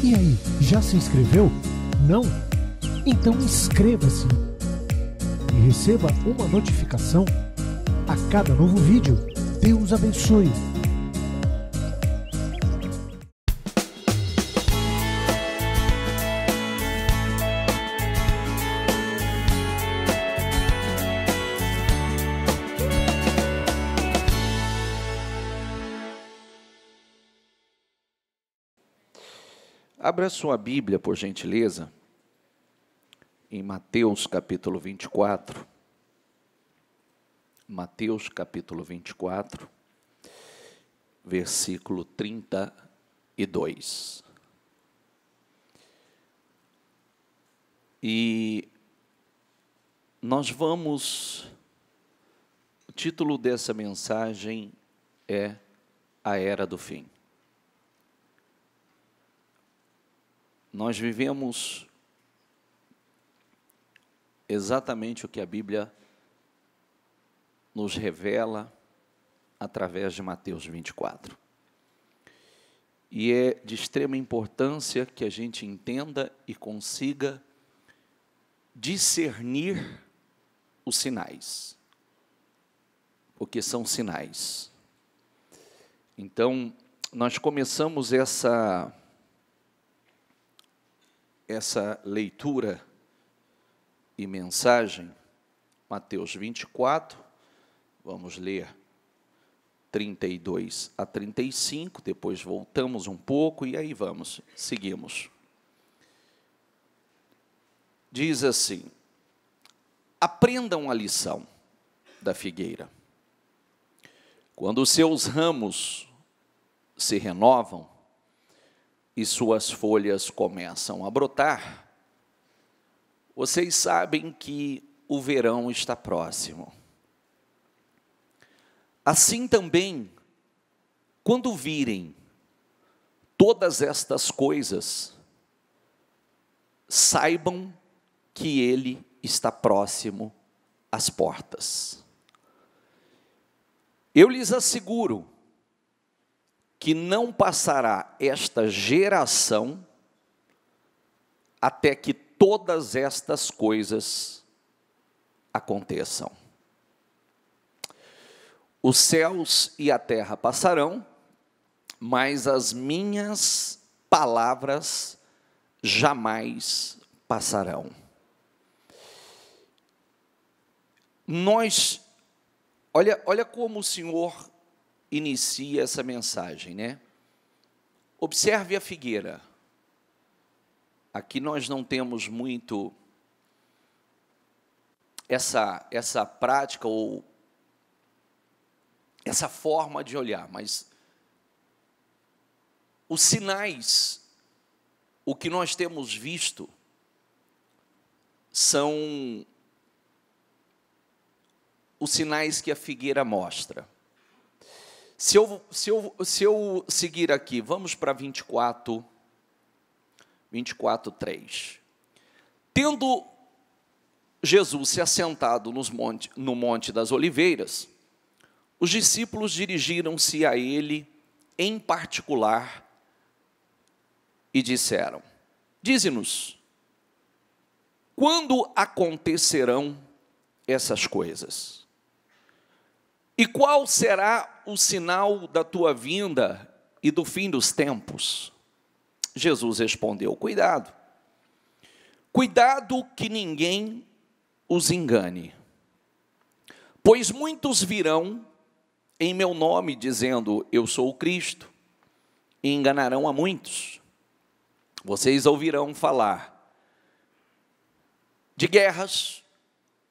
E aí, já se inscreveu? Não? Então inscreva-se e receba uma notificação a cada novo vídeo. Deus abençoe! Abra sua Bíblia, por gentileza, em Mateus capítulo 24. Mateus capítulo 24, versículo 32. E nós vamos... O título dessa mensagem é A Era do Fim. Nós vivemos exatamente o que a Bíblia nos revela através de Mateus 24. E é de extrema importância que a gente entenda e consiga discernir os sinais, porque são sinais. Então, nós começamos essa leitura e mensagem, Mateus 24, vamos ler 32 a 35, depois voltamos um pouco e aí seguimos. Diz assim: aprendam a lição da figueira. Quando os seus ramos se renovam, e suas folhas começam a brotar, vocês sabem que o verão está próximo. Assim também, quando virem todas estas coisas, saibam que ele está próximo às portas. Eu lhes asseguro que não passará esta geração até que todas estas coisas aconteçam. Os céus e a terra passarão, mas as minhas palavras jamais passarão. Olha como o Senhor inicia essa mensagem, né? Observe a figueira. Aqui nós não temos muito essa prática ou essa forma de olhar, mas os sinais, o que nós temos visto, são os sinais que a figueira mostra. Se eu seguir aqui, vamos para 24:3. Tendo Jesus se assentado no Monte das Oliveiras, os discípulos dirigiram-se a ele em particular e disseram: dize-nos, quando acontecerão essas coisas? E qual será o sinal da tua vinda e do fim dos tempos? Jesus respondeu: cuidado que ninguém os engane, pois muitos virão em meu nome dizendo, eu sou o Cristo, e enganarão a muitos. Vocês ouvirão falar de guerras,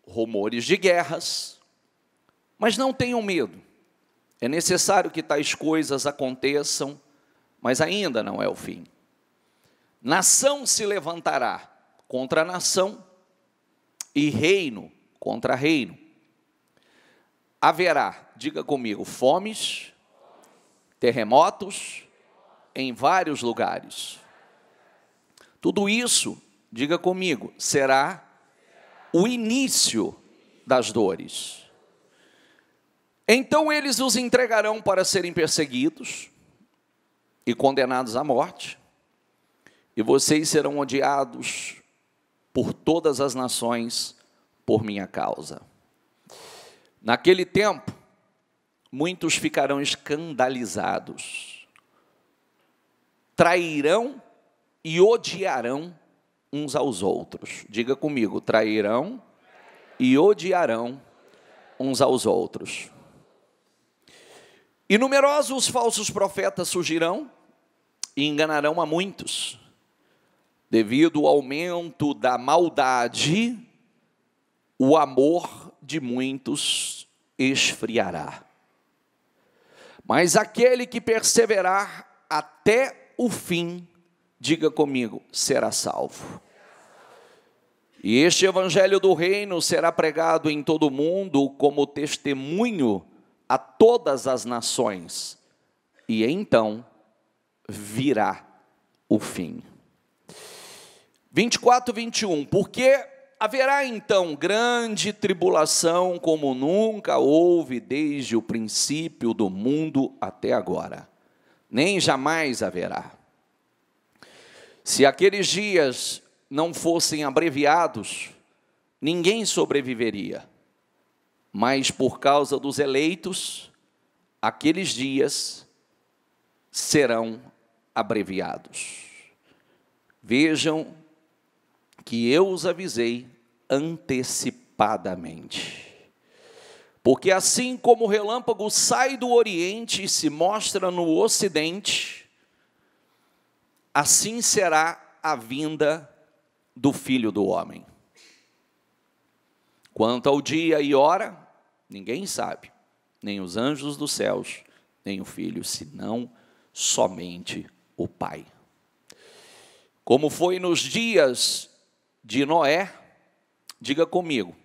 rumores de guerras, mas não tenham medo. É necessário que tais coisas aconteçam, mas ainda não é o fim. Nação se levantará contra nação e reino contra reino. Haverá, diga comigo, fomes, terremotos em vários lugares. Tudo isso, diga comigo, será o início das dores. Então eles os entregarão para serem perseguidos e condenados à morte, e vocês serão odiados por todas as nações por minha causa. Naquele tempo, muitos ficarão escandalizados, trairão e odiarão uns aos outros. Diga comigo, trairão e odiarão uns aos outros. E numerosos falsos profetas surgirão e enganarão a muitos. Devido ao aumento da maldade, o amor de muitos esfriará. Mas aquele que perseverar até o fim, diga comigo, será salvo. E este evangelho do reino será pregado em todo o mundo como testemunho a todas as nações, e então virá o fim. 24, 21, porque haverá então grande tribulação como nunca houve desde o princípio do mundo até agora, nem jamais haverá. Se aqueles dias não fossem abreviados, ninguém sobreviveria. Mas por causa dos eleitos, aqueles dias serão abreviados. Vejam que eu os avisei antecipadamente. Porque assim como o relâmpago sai do Oriente e se mostra no Ocidente, assim será a vinda do Filho do Homem. Quanto ao dia e hora, ninguém sabe, nem os anjos dos céus, nem o Filho, senão somente o Pai. Como foi nos dias de Noé, diga comigo,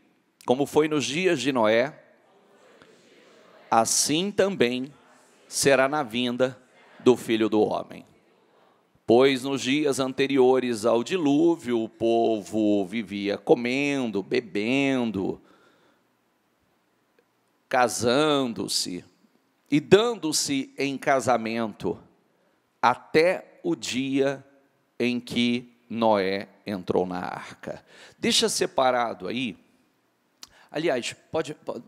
como foi nos dias de Noé, assim também será na vinda do Filho do Homem. Pois nos dias anteriores ao dilúvio, o povo vivia comendo, bebendo, casando-se e dando-se em casamento, até o dia em que Noé entrou na arca. Deixa separado aí. Aliás,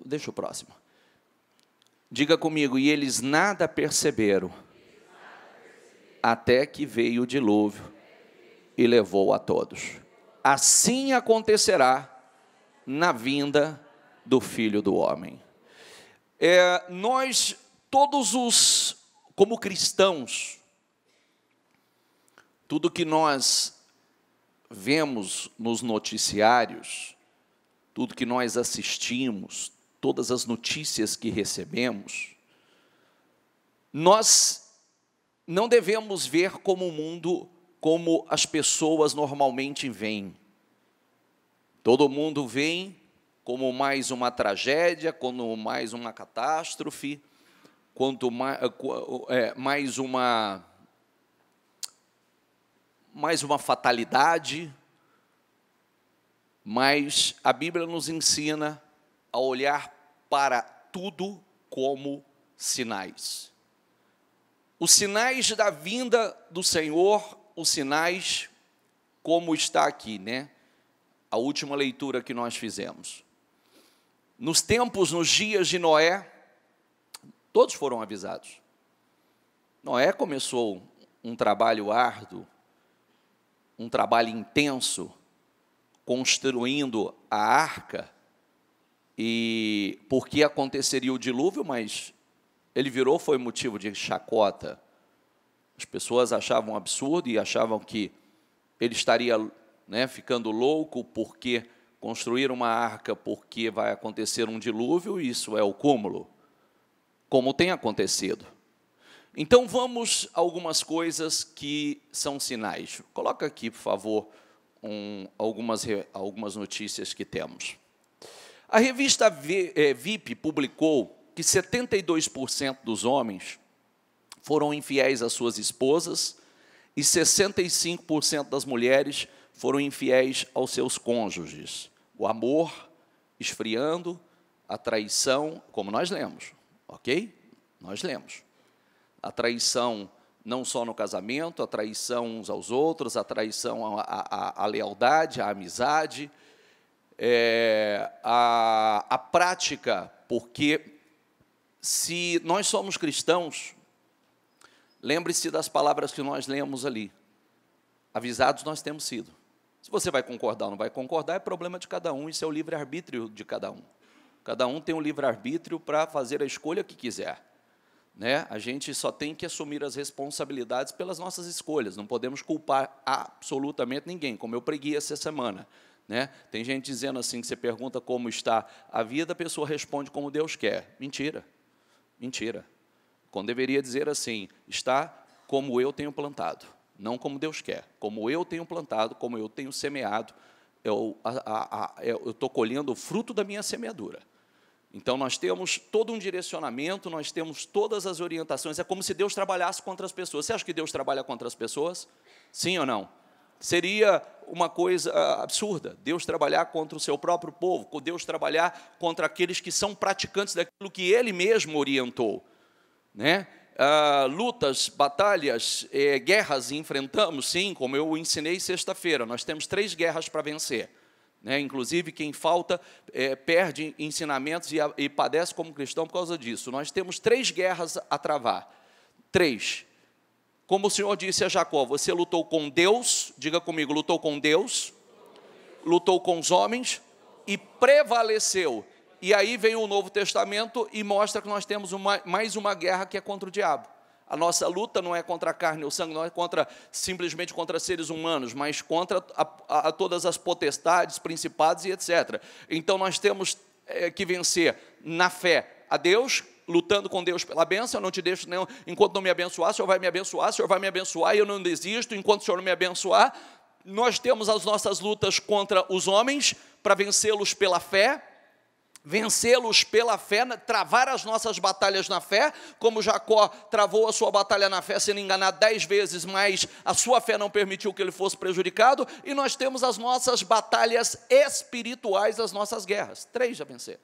deixa o próximo. Diga comigo, e eles nada perceberam, até que veio o dilúvio e levou a todos. Assim acontecerá na vinda do Filho do Homem. Nós, como cristãos, tudo que nós vemos nos noticiários, tudo que nós assistimos, todas as notícias que recebemos, nós não devemos ver como o mundo, como as pessoas normalmente veem. Todo mundo vê como mais uma tragédia, como mais uma catástrofe, mais uma fatalidade. Mas a Bíblia nos ensina a olhar para tudo como sinais. Os sinais da vinda do Senhor, os sinais como está aqui, né? A última leitura que nós fizemos. Nos dias de Noé, todos foram avisados. Noé começou um trabalho árduo, um trabalho intenso, construindo a arca, e porque aconteceria o dilúvio, mas ele foi motivo de chacota. As pessoas achavam absurdo e achavam que ele estaria, ficando louco porque construir uma arca porque vai acontecer um dilúvio, isso é o cúmulo, como tem acontecido. Então vamos a algumas coisas que são sinais. Coloca aqui, por favor, algumas notícias que temos. A revista VIP publicou que 72% dos homens foram infiéis às suas esposas e 65% das mulheres foram infiéis aos seus cônjuges. O amor esfriando, a traição, como nós lemos, ok? Nós lemos. A traição não só no casamento, a traição uns aos outros, a traição à lealdade, à amizade, a prática, porque se nós somos cristãos, lembre-se das palavras que nós lemos ali, avisados nós temos sido. Se você vai concordar ou não vai concordar, é problema de cada um, isso é o livre-arbítrio de cada um. Cada um tem um livre-arbítrio para fazer a escolha que quiser. Né? A gente só tem que assumir as responsabilidades pelas nossas escolhas, não podemos culpar absolutamente ninguém, como eu preguei essa semana. Né? Tem gente dizendo assim, que você pergunta como está a vida, a pessoa responde como Deus quer. Mentira, mentira. Quando deveria dizer assim, está como eu tenho plantado, não como Deus quer. Como eu tenho plantado, como eu tenho semeado, eu estou colhendo o fruto da minha semeadura. Então, nós temos todo um direcionamento, nós temos todas as orientações, é como se Deus trabalhasse contra as pessoas. Você acha que Deus trabalha contra as pessoas? Sim ou não? Seria uma coisa absurda, Deus trabalhar contra o seu próprio povo, Deus trabalhar contra aqueles que são praticantes daquilo que Ele mesmo orientou. Né? Lutas, batalhas, guerras enfrentamos, sim, como eu ensinei sexta-feira, nós temos 3 guerras para vencer. Né? Inclusive, quem falta perde ensinamentos e padece como cristão por causa disso. Nós temos 3 guerras a travar. 3. Como o Senhor disse a Jacó, você lutou com Deus, diga comigo, lutou com Deus, lutou com os homens e prevaleceu. E aí vem o Novo Testamento e mostra que nós temos mais uma guerra que é contra o diabo. A nossa luta não é contra a carne ou sangue, não é simplesmente contra seres humanos, mas contra todas as potestades, principados e etc. Então, nós temos que vencer na fé a Deus, lutando com Deus pela bênção. Eu não te deixo, não, enquanto não me abençoar, o Senhor vai me abençoar, o Senhor vai me abençoar e eu não desisto, enquanto o Senhor não me abençoar. Nós temos as nossas lutas contra os homens, para vencê-los pela fé, travar as nossas batalhas na fé, como Jacó travou a sua batalha na fé, sendo enganado 10 vezes, mas a sua fé não permitiu que ele fosse prejudicado, e nós temos as nossas batalhas espirituais, as nossas guerras, 3 a vencer,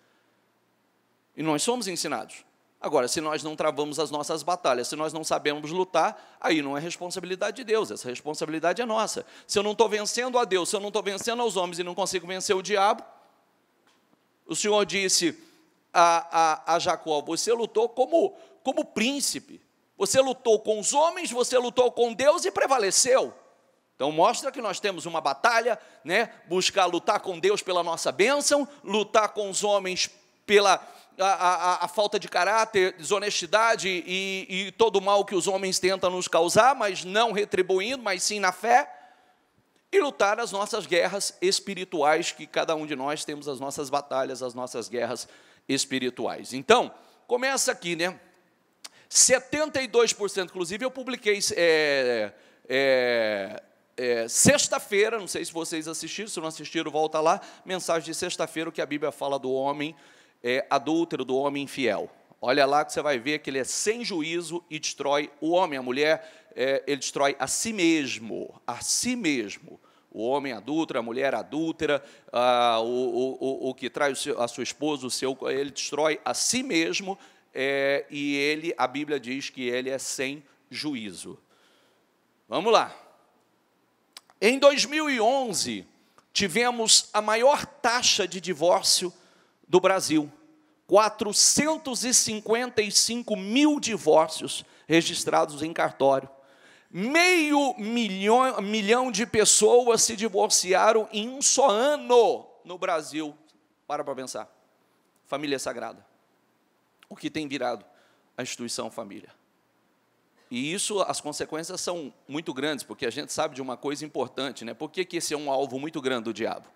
e nós somos ensinados. Agora, se nós não travamos as nossas batalhas, se nós não sabemos lutar, aí não é responsabilidade de Deus, essa responsabilidade é nossa. Se eu não estou vencendo a Deus, se eu não estou vencendo aos homens e não consigo vencer o diabo, o Senhor disse a Jacó, você lutou como príncipe, você lutou com os homens, você lutou com Deus e prevaleceu. Então, mostra que nós temos uma batalha, né? Buscar lutar com Deus pela nossa bênção, lutar com os homens pela a falta de caráter, desonestidade e todo o mal que os homens tentam nos causar, mas não retribuindo, mas sim na fé. E lutar as nossas guerras espirituais, que cada um de nós temos as nossas batalhas, as nossas guerras espirituais. Então, começa aqui, né? 72%, inclusive eu publiquei sexta-feira, não sei se vocês assistiram, se não assistiram, volta lá, mensagem de sexta-feira, que a Bíblia fala do homem adúltero, do homem infiel. Olha lá que você vai ver que ele é sem juízo e destrói o homem, a mulher, ele destrói a si mesmo, o homem adúltero, a mulher adúltera, o que trai a sua esposa, ele destrói a si mesmo, e a Bíblia diz que ele é sem juízo. Vamos lá. Em 2011, tivemos a maior taxa de divórcio do Brasil, 455 mil divórcios registrados em cartório. 500 mil de pessoas se divorciaram em um só ano no Brasil. Para pensar. Família sagrada. O que tem virado a instituição família. E isso, as consequências são muito grandes, porque a gente sabe de uma coisa importante, né? Por que esse é um alvo muito grande do diabo?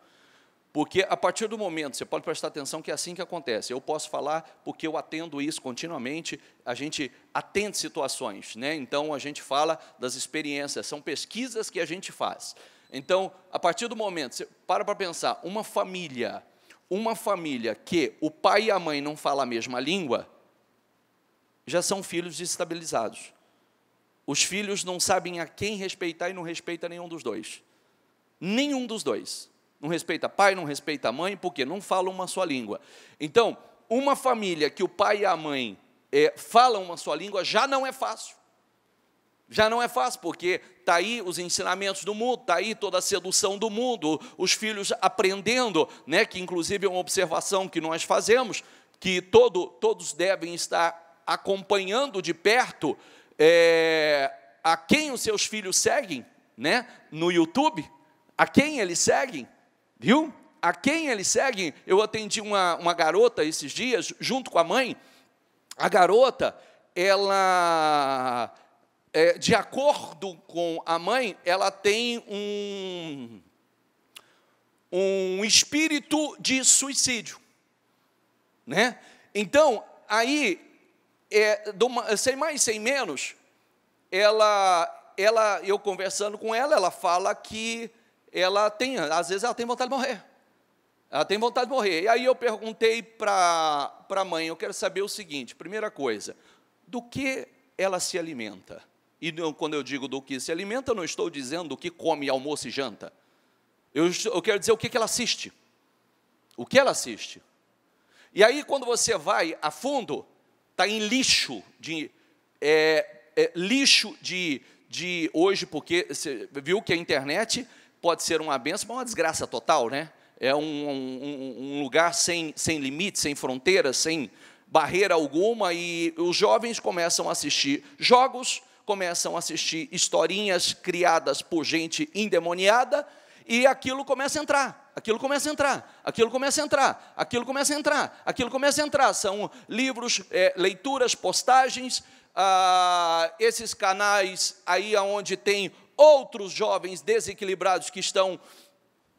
Porque a partir do momento, você pode prestar atenção que é assim que acontece. Eu posso falar porque eu atendo isso continuamente, a gente atende situações, né? Então, a gente fala das experiências, são pesquisas que a gente faz. Então, a partir do momento, você para pensar, uma família que o pai e a mãe não falam a mesma língua, já são filhos desestabilizados. Os filhos não sabem a quem respeitar e não respeita nenhum dos dois. Nenhum dos dois. Não respeita pai, não respeita mãe, porque não falam uma só língua. Então, uma família que o pai e a mãe falam uma só língua, já não é fácil. Já não é fácil, porque está aí os ensinamentos do mundo, está aí toda a sedução do mundo, os filhos aprendendo, né, que inclusive é uma observação que nós fazemos, que todos devem estar acompanhando de perto a quem os seus filhos seguem, né, no YouTube, a quem eles seguem, viu? A quem eles seguem. Eu atendi uma garota esses dias, junto com a mãe. A garota, ela... de acordo com a mãe, ela tem um espírito de suicídio, né? Então, aí, sem mais, sem menos, eu conversando com ela, ela fala que às vezes ela tem vontade de morrer. Ela tem vontade de morrer. E aí eu perguntei para a mãe, eu quero saber o seguinte, primeira coisa, do que ela se alimenta? E quando eu digo do que se alimenta, eu não estou dizendo do que come almoço e janta. Eu quero dizer o que ela assiste. O que ela assiste. E aí, quando você vai a fundo, está em lixo de hoje, porque você viu que a internet pode ser uma bênção, mas uma desgraça total, né? É um lugar sem limite, sem fronteiras, sem barreira alguma, e os jovens começam a assistir jogos, começam a assistir historinhas criadas por gente endemoniada, e aquilo começa a entrar, aquilo começa a entrar, aquilo começa a entrar, aquilo começa a entrar, aquilo começa a entrar. São livros, leituras, postagens, esses canais aí onde tem outros jovens desequilibrados que estão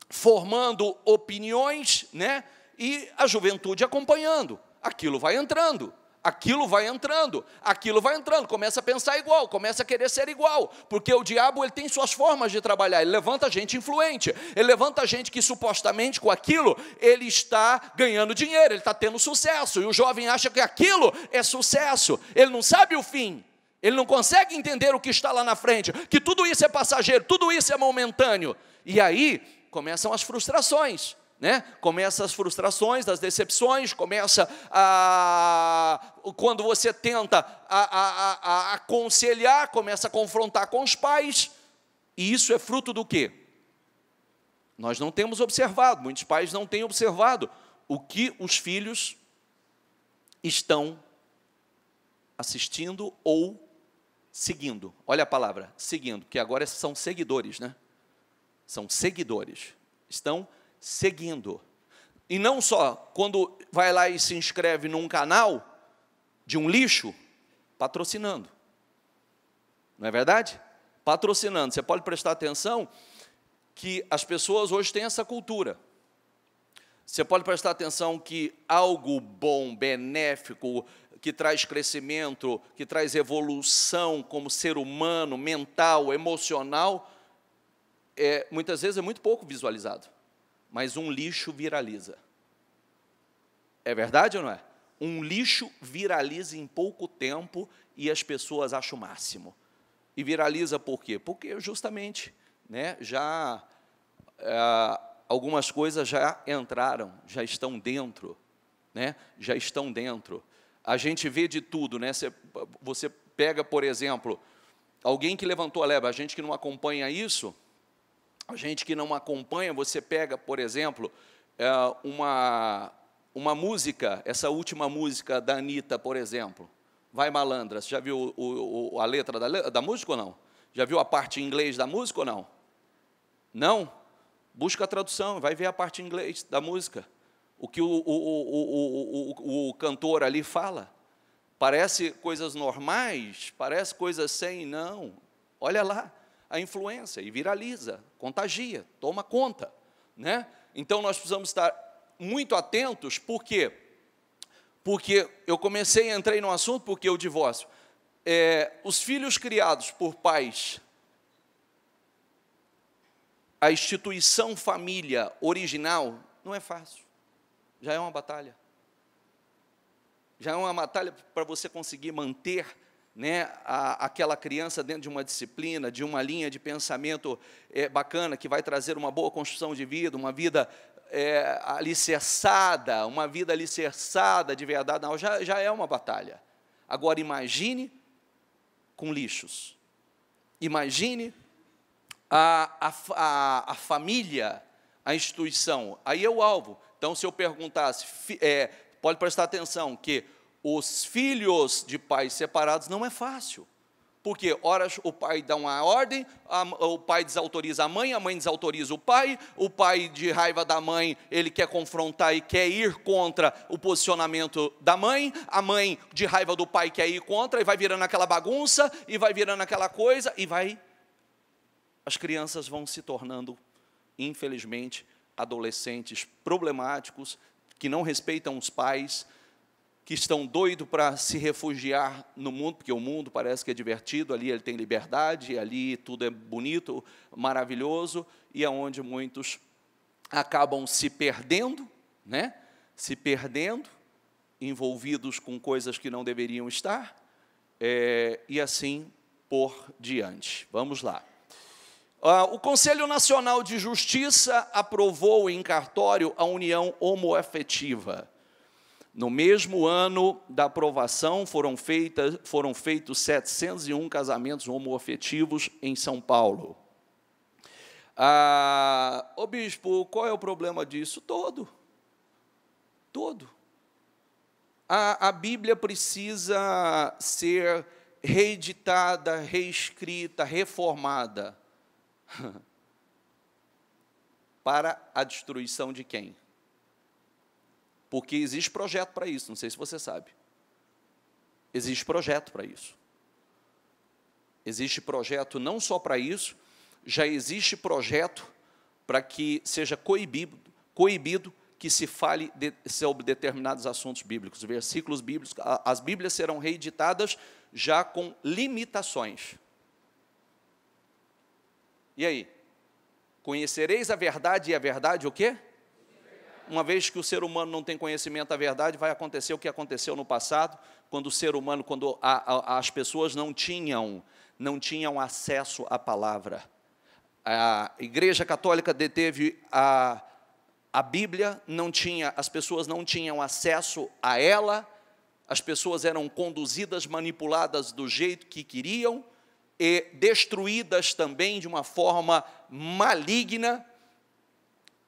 formando opiniões, né? E a juventude acompanhando. Aquilo vai entrando, aquilo vai entrando, aquilo vai entrando, começa a pensar igual, começa a querer ser igual, porque o diabo ele tem suas formas de trabalhar, ele levanta gente influente, ele levanta gente que supostamente com aquilo ele está ganhando dinheiro, ele está tendo sucesso, e o jovem acha que aquilo é sucesso, ele não sabe o fim, ele não consegue entender o que está lá na frente, que tudo isso é passageiro, tudo isso é momentâneo, e aí começam as frustrações, né? Começa as frustrações, as decepções, começa quando você tenta aconselhar, começa a confrontar com os pais, e isso é fruto do quê? Nós não temos observado, muitos pais não têm observado o que os filhos estão assistindo ou seguindo. Olha a palavra, seguindo, que agora são seguidores, né? São seguidores, estão seguindo. E não só, quando vai lá e se inscreve num canal de um lixo, patrocinando. Não é verdade? Patrocinando. Você pode prestar atenção que as pessoas hoje têm essa cultura. Você pode prestar atenção que algo bom, benéfico, que traz crescimento, que traz evolução como ser humano, mental, emocional, muitas vezes é muito pouco visualizado. Mas um lixo viraliza. É verdade ou não é? Um lixo viraliza em pouco tempo e as pessoas acham o máximo. E viraliza por quê? Porque justamente, né, algumas coisas já entraram, já estão dentro, né? Já estão dentro. A gente vê de tudo, né? Você pega, por exemplo, alguém que levantou a leva, a gente que não acompanha isso, a gente que não acompanha, você pega, por exemplo, uma música, essa última música da Anitta, por exemplo, Vai Malandra, você já viu a letra da música ou não? Já viu a parte em inglês da música ou não? Não? Busca a tradução, vai ver a parte em inglês da música. O que o cantor ali fala. Parece coisas normais, parece coisas sem, não. Olha lá. A influência, e viraliza, contagia, toma conta, né? Então, nós precisamos estar muito atentos, por quê? Porque eu entrei no assunto, porque o divórcio, os filhos criados por pais, a instituição família original, não é fácil, já é uma batalha. Já é uma batalha para você conseguir manter, né, aquela criança dentro de uma disciplina, de uma linha de pensamento bacana, que vai trazer uma boa construção de vida, uma vida alicerçada, uma vida alicerçada de verdade, não, já é uma batalha. Agora imagine com lixos, Imagine a família, a instituição. Aí é o alvo. Então, se eu perguntasse, pode prestar atenção, que os filhos de pais separados não é fácil. Porque, horas, o pai dá uma ordem, o pai desautoriza a mãe desautoriza o pai, de raiva da mãe, ele quer confrontar e quer ir contra o posicionamento da mãe, a mãe, de raiva do pai, quer ir contra, e vai virando aquela bagunça, e vai virando aquela coisa, as crianças vão se tornando, infelizmente, adolescentes problemáticos, que não respeitam os pais, que estão doidos para se refugiar no mundo, porque o mundo parece que é divertido, ali ele tem liberdade, ali tudo é bonito, maravilhoso, e é onde muitos acabam se perdendo, né? Se perdendo, envolvidos com coisas que não deveriam estar, e assim por diante. Vamos lá. O Conselho Nacional de Justiça aprovou em cartório a união homoafetiva. No mesmo ano da aprovação, foram feitos 701 casamentos homoafetivos em São Paulo. Ô bispo, qual é o problema disso? Todo. A Bíblia precisa ser reeditada, reescrita, reformada. Para a destruição de quem? Porque existe projeto para isso, não sei se você sabe. Existe projeto para isso. Existe projeto não só para isso, já existe projeto para que seja coibido que se fale sobre determinados assuntos bíblicos, versículos bíblicos. As Bíblias serão reeditadas já com limitações. E aí? Conhecereis a verdade, e a verdade o quê? Uma vez que o ser humano não tem conhecimento da verdade, vai acontecer o que aconteceu no passado, quando o ser humano, quando as pessoas não tinham acesso à palavra. A Igreja Católica deteve a Bíblia, as pessoas não tinham acesso a ela, as pessoas eram conduzidas, manipuladas do jeito que queriam, e destruídas também de uma forma maligna,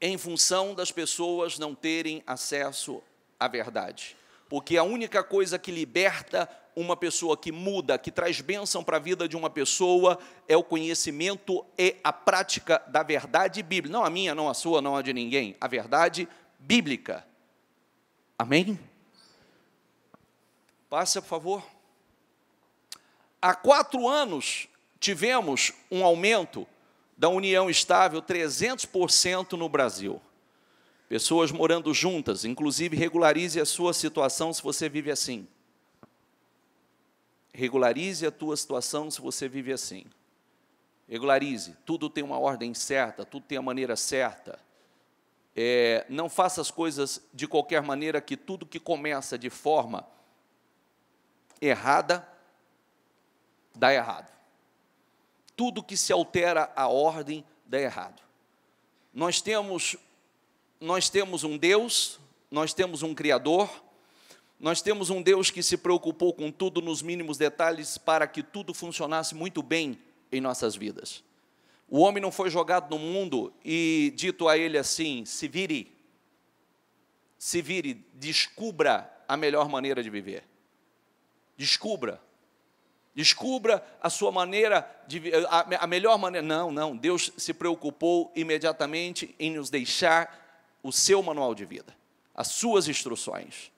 em função das pessoas não terem acesso à verdade. Porque a única coisa que liberta uma pessoa, que muda, que traz bênção para a vida de uma pessoa, é o conhecimento e a prática da verdade bíblica. Não a minha, não a sua, não a de ninguém. A verdade bíblica. Amém? Passa, por favor. Há 4 anos, tivemos um aumento da união estável, 300% no Brasil. Pessoas morando juntas, inclusive regularize a sua situação se você vive assim. Regularize a tua situação se você vive assim. Regularize, tudo tem uma ordem certa, tudo tem a maneira certa. Não faça as coisas de qualquer maneira, que tudo que começa de forma errada, dá errado. Tudo que se altera a ordem, dá errado. Nós temos um Deus, nós temos um Criador, nós temos um Deus que se preocupou com tudo nos mínimos detalhes para que tudo funcionasse muito bem em nossas vidas. O homem não foi jogado no mundo e dito a ele assim: se vire, descubra a melhor maneira de viver. Descubra a sua maneira, a melhor maneira. Não, Deus se preocupou imediatamente em nos deixar o seu manual de vida, as suas instruções,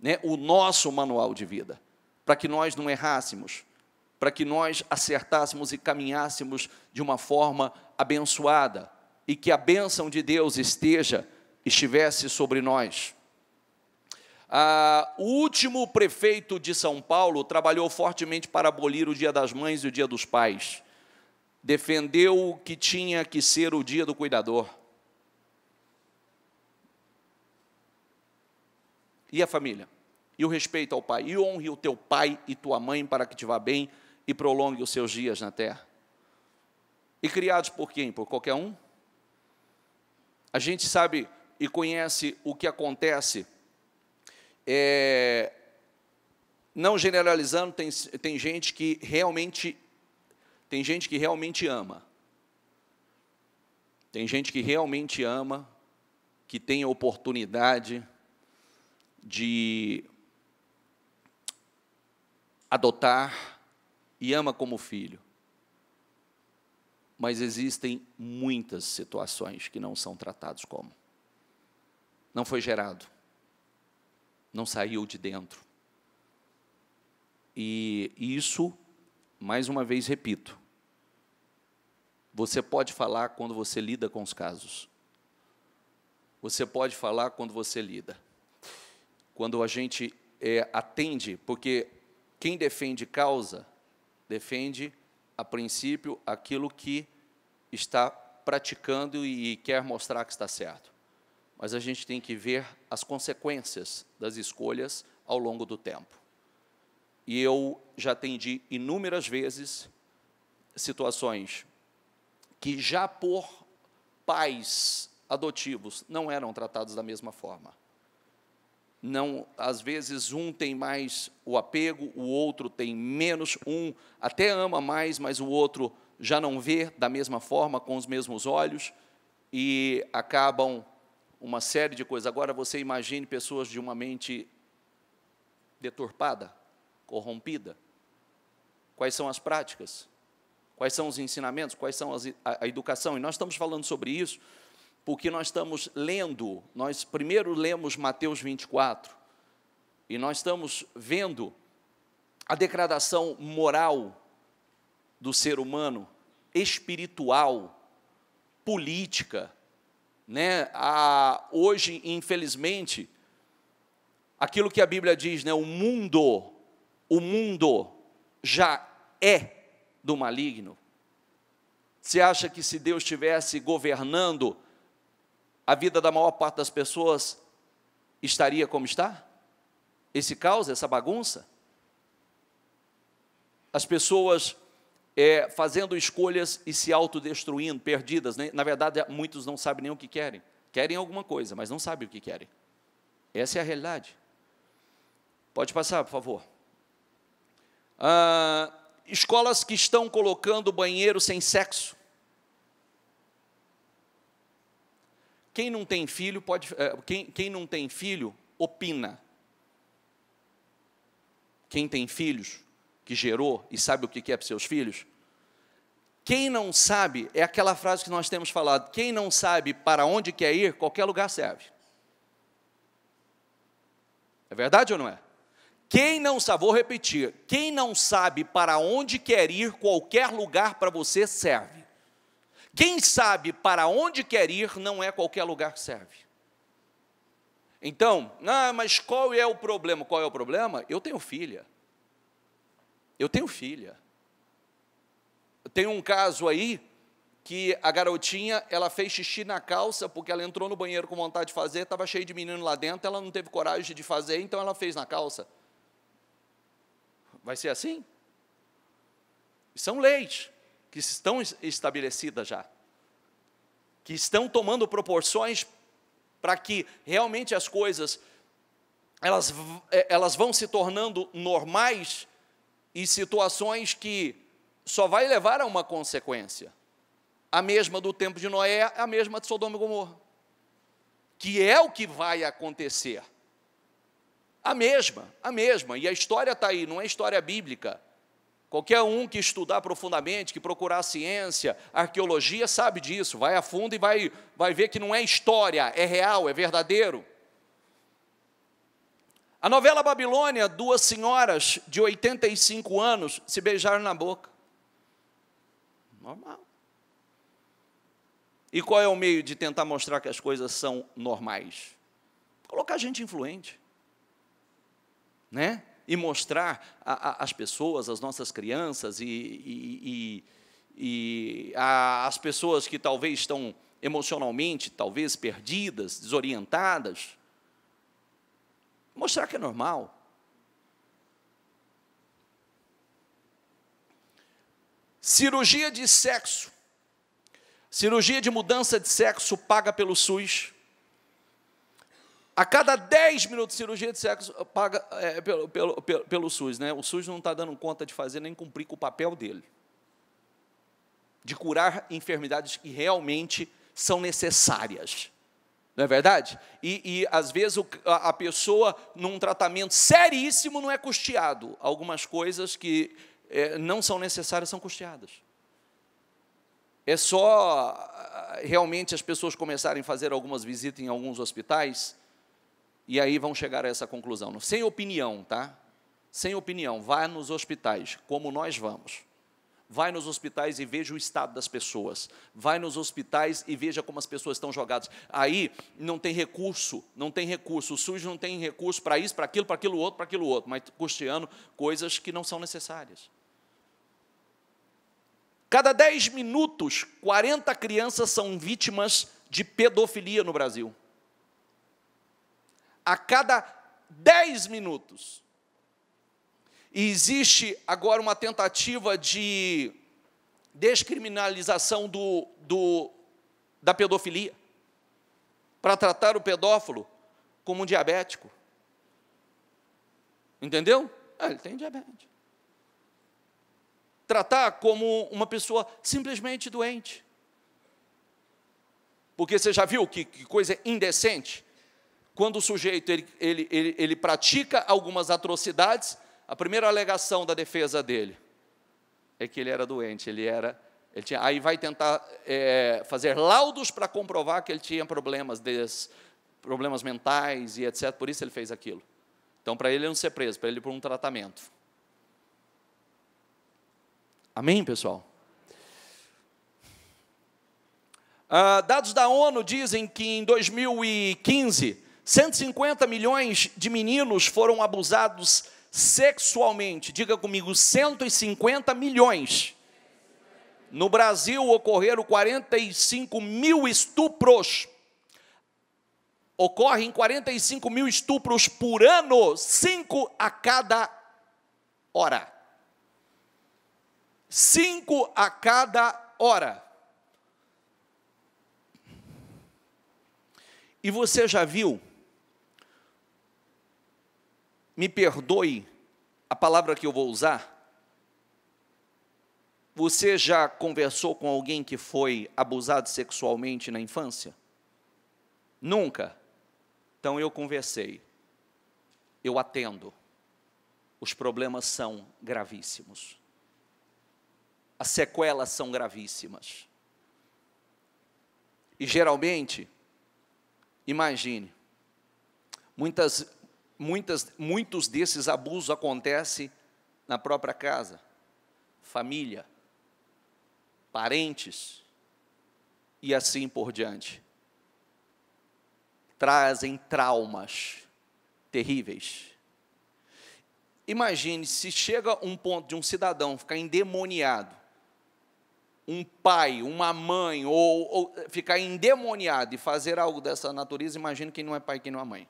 né? O nosso manual de vida, para que nós não errássemos, para que nós acertássemos e caminhássemos de uma forma abençoada, e que a bênção de Deus estivesse sobre nós. O último prefeito de São Paulo trabalhou fortemente para abolir o Dia das Mães e o Dia dos Pais. Defendeu que tinha que ser o dia do cuidador. E a família? E o respeito ao pai? E honre o teu pai e tua mãe para que te vá bem e prolongue os seus dias na terra. E criados por quem? Por qualquer um? A gente sabe e conhece o que acontece. Não generalizando, tem gente que realmente Tem gente que realmente ama. Tem gente que realmente ama, que tem a oportunidade de adotar e ama como filho. Mas existem muitas situações que não são tratadas como. Não foi gerado. Não saiu de dentro. E isso, mais uma vez repito, você pode falar quando você lida com os casos. Você pode falar quando você lida. Quando a gente atende, porque quem defende causa, defende, a princípio, aquilo que está praticando e quer mostrar que está certo. Mas a gente tem que ver as consequências das escolhas ao longo do tempo. E eu já atendi inúmeras vezes situações que já por pais adotivos não eram tratados da mesma forma. Não, às vezes um tem mais o apego, o outro tem menos, um até ama mais, mas o outro já não vê da mesma forma, com os mesmos olhos, e acabam uma série de coisas. Agora você imagine pessoas de uma mente deturpada, corrompida. Quais são as práticas? Quais são os ensinamentos? Quais são a educação? E nós estamos falando sobre isso porque nós estamos lendo, nós primeiro lemos Mateus 24, e nós estamos vendo a degradação moral do ser humano, espiritual, política, né? Hoje, infelizmente, aquilo que a Bíblia diz, né? O mundo já é do maligno. Você acha que se Deus estivesse governando, a vida da maior parte das pessoas estaria como está? Esse caos, essa bagunça? As pessoas fazendo escolhas e se autodestruindo, perdidas, né? Na verdade, muitos não sabem nem o que querem. Querem alguma coisa, mas não sabem o que querem. Essa é a realidade. Pode passar, por favor. Escolas que estão colocando banheiro sem sexo. Quem não tem filho quem não tem filho opina. Quem tem filhos que gerou e sabe o que é para seus filhos. Quem não sabe, é aquela frase que nós temos falado, quem não sabe para onde quer ir, qualquer lugar serve. É verdade ou não é? Quem não sabe, vou repetir, quem não sabe para onde quer ir, qualquer lugar para você serve. Quem sabe para onde quer ir, não é qualquer lugar que serve. Então, mas qual é o problema? Qual é o problema? Eu tenho filha. Eu tenho filha. Tem um caso aí, que a garotinha, ela fez xixi na calça, porque ela entrou no banheiro com vontade de fazer, estava cheio de menino lá dentro, ela não teve coragem de fazer, então ela fez na calça. Vai ser assim? São leis que estão estabelecidas já, que estão tomando proporções para que realmente as coisas, elas vão se tornando normais e situações que só vai levar a uma consequência. A mesma do tempo de Noé, a mesma de Sodoma e Gomorra. Que é o que vai acontecer. A mesma, e a história está aí, não é história bíblica. Qualquer um que estudar profundamente, que procurar a ciência, a arqueologia, sabe disso, vai a fundo e vai ver que não é história, é real, é verdadeiro. A novela Babilônia, 2 senhoras de 85 anos se beijaram na boca. Normal. E qual é o meio de tentar mostrar que as coisas são normais? Colocar gente influente, né? E mostrar às pessoas, às nossas crianças e as pessoas que talvez estão emocionalmente, talvez perdidas, desorientadas, mostrar que é normal. Cirurgia de sexo, cirurgia de mudança de sexo paga pelo SUS. A cada 10 minutos de cirurgia de sexo paga pelo SUS, né? O SUS não está dando conta de fazer nem cumprir com o papel dele. de curar enfermidades que realmente são necessárias. Não é verdade? E às vezes a pessoa, num tratamento seríssimo, não é custeado. Algumas coisas que não são necessárias são custeadas. É só realmente as pessoas começarem a fazer algumas visitas em alguns hospitais, e aí vão chegar a essa conclusão. Sem opinião, tá? Sem opinião, vá nos hospitais, como nós vamos. Vai nos hospitais e veja o estado das pessoas. Vai nos hospitais e veja como as pessoas estão jogadas. Aí não tem recurso, não tem recurso. O SUS não tem recurso para isso, para aquilo outro, mas custeando coisas que não são necessárias. Cada 10 minutos, 40 crianças são vítimas de pedofilia no Brasil. A cada 10 minutos. E existe agora uma tentativa de descriminalização da pedofilia, para tratar o pedófilo como um diabético. Entendeu? Ele tem diabetes. Tratar como uma pessoa simplesmente doente. Porque você já viu que coisa indecente? Quando o sujeito ele pratica algumas atrocidades, a primeira alegação da defesa dele é que ele era doente, aí vai tentar fazer laudos para comprovar que ele tinha problemas mentais e etc. Por isso ele fez aquilo. Então, para ele não ser preso, para ele ir para um tratamento. Amém, pessoal? Dados da ONU dizem que em 2015, 150 milhões de meninos foram abusados sexualmente. Diga comigo, 150 milhões. No Brasil ocorreram 45 mil estupros. Ocorrem 45 mil estupros por ano, 5 a cada hora. 5 a cada hora. E você já viu, me perdoe a palavra que eu vou usar, você já conversou com alguém que foi abusado sexualmente na infância? Nunca? Então eu conversei, eu atendo, os problemas são gravíssimos, as sequelas são gravíssimas, e geralmente, imagine, muitos desses abusos acontecem na própria casa, família, parentes, e assim por diante. Trazem traumas terríveis. Imagine se chega um ponto de um cidadão ficar endemoniado, um pai, uma mãe, ou ficar endemoniado e fazer algo dessa natureza, imagine quem não é pai, quem não é mãe.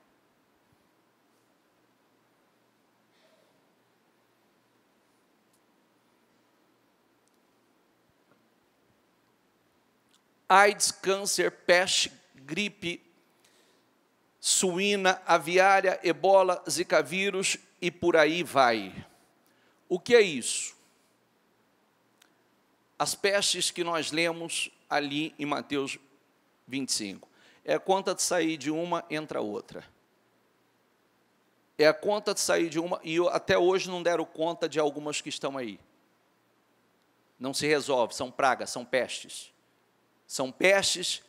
AIDS, câncer, peste, gripe, suína, aviária, ebola, zika vírus e por aí vai. O que é isso? As pestes que nós lemos ali em Mateus 25. É a conta de sair de uma, entra outra. É a conta de sair de uma, e até hoje não deram conta de algumas que estão aí. Não se resolve, são pragas, são pestes. São pestes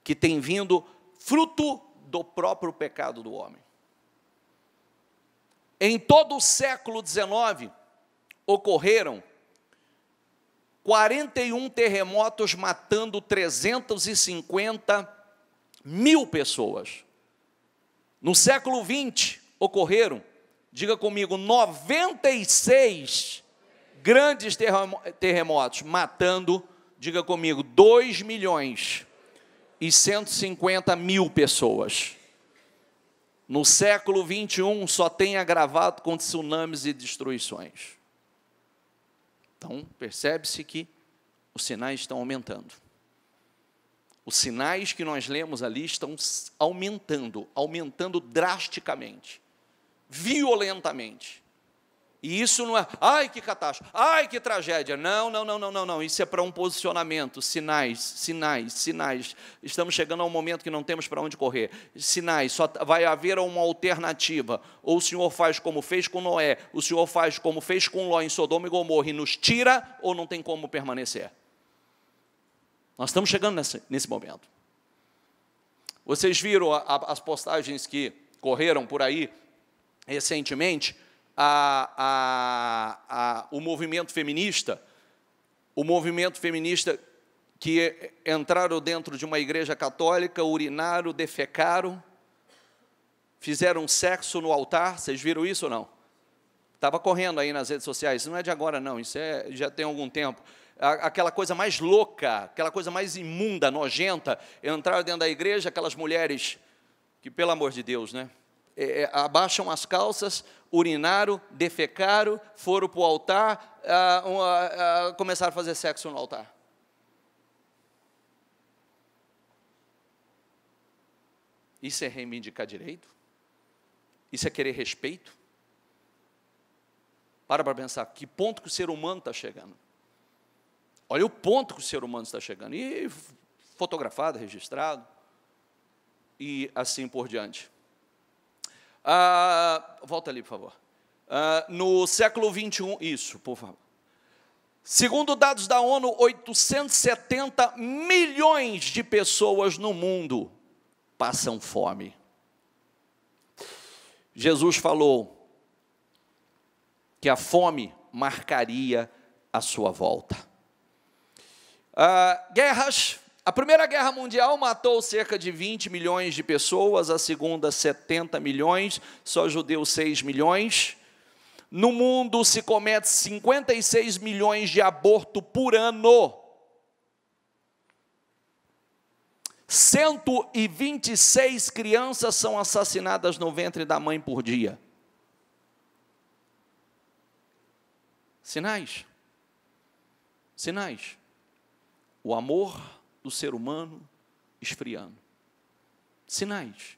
que têm vindo fruto do próprio pecado do homem. Em todo o século XIX, ocorreram 41 terremotos matando 350 mil pessoas. No século XX, ocorreram, diga comigo, 96 grandes terremotos, matando, diga comigo, 2.150.000 pessoas. No século XXI, só tem agravado com tsunamis e destruições. Então, percebe-se que os sinais estão aumentando. Os sinais que nós lemos ali estão aumentando drasticamente, violentamente. E isso não é, ai que catástrofe, ai que tragédia. Não. Isso é para um posicionamento, sinais. Estamos chegando a um momento que não temos para onde correr. Sinais, só vai haver uma alternativa. Ou o Senhor faz como fez com Noé, o Senhor faz como fez com Ló em Sodoma e Gomorra e nos tira, ou não tem como permanecer. Nós estamos chegando nesse momento. Vocês viram as postagens que correram por aí recentemente? O movimento feminista que entraram dentro de uma igreja católica, urinaram, defecaram, fizeram sexo no altar. Vocês viram isso ou não? Estava correndo aí nas redes sociais. Isso não é de agora, não. Isso já tem algum tempo. Aquela coisa mais louca, aquela coisa mais imunda, nojenta. Entraram dentro da igreja aquelas mulheres que, pelo amor de Deus, né? Abaixam as calças, urinaram, defecaram, foram para o altar, começaram a fazer sexo no altar. Isso é reivindicar direito? Isso é querer respeito? Para pensar, que ponto que o ser humano está chegando? Olha o ponto que o ser humano está chegando. E fotografado, registrado, e assim por diante. Volta ali, por favor. No século 21, isso, por favor. Segundo dados da ONU, 870 milhões de pessoas no mundo passam fome. Jesus falou que a fome marcaria a sua volta. Guerras. A Primeira Guerra Mundial matou cerca de 20 milhões de pessoas, a Segunda 70 milhões, só judeus 6 milhões. No mundo se comete 56 milhões de abortos por ano. 126 crianças são assassinadas no ventre da mãe por dia. Sinais. O amor do ser humano esfriando. Sinais.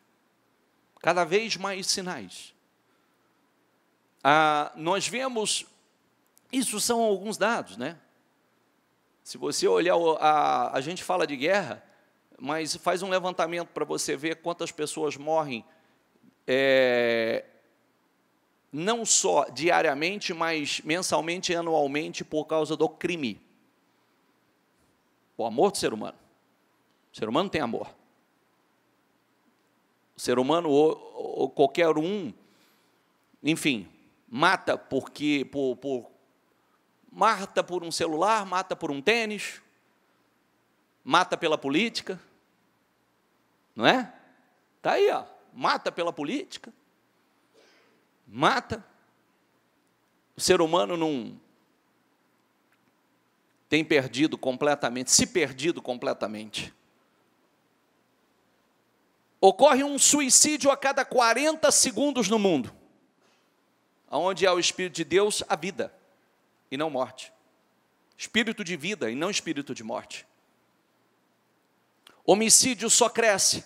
Cada vez mais sinais. Nós vemos, isso são alguns dados, né? Se você olhar, a gente fala de guerra, mas faz um levantamento para você ver quantas pessoas morrem, não só diariamente, mas mensalmente e anualmente por causa do crime. O amor do ser humano. O ser humano tem amor. O ser humano, ou qualquer um, enfim, mata mata por um celular, mata por um tênis, mata pela política, não é? Está aí, ó, mata pela política, mata. O ser humano não tem se perdido completamente. Ocorre um suicídio a cada 40 segundos no mundo. Onde há o Espírito de Deus, há vida, e não morte. Espírito de vida, e não espírito de morte. Homicídio só cresce.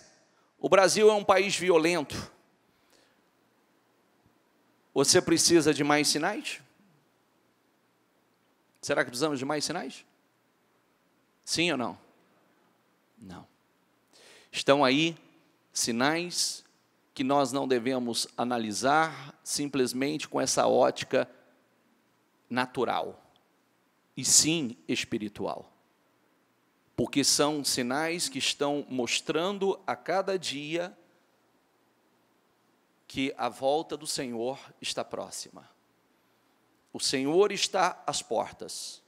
O Brasil é um país violento. Você precisa de mais sinais? Será que precisamos de mais sinais? Sim ou não? Não. Estão aí sinais que nós não devemos analisar simplesmente com essa ótica natural, e sim espiritual. Porque são sinais que estão mostrando a cada dia que a volta do Senhor está próxima. O Senhor está às portas.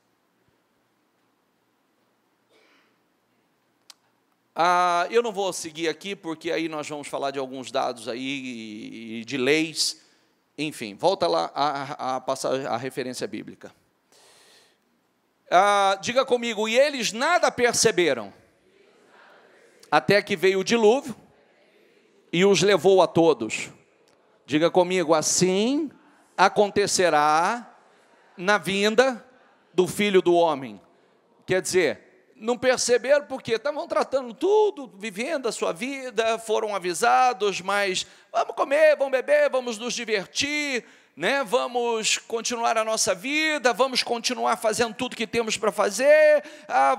Eu não vou seguir aqui, porque aí nós vamos falar de alguns dados aí, de leis, enfim, volta lá a passar a referência bíblica. Diga comigo, e eles nada perceberam, até que veio o dilúvio, e os levou a todos. Diga comigo, assim acontecerá na vinda do Filho do Homem. Quer dizer, não perceberam porque estavam tratando tudo, vivendo a sua vida, foram avisados, mas vamos comer, vamos beber, vamos nos divertir, né, vamos continuar a nossa vida, vamos continuar fazendo tudo que temos para fazer,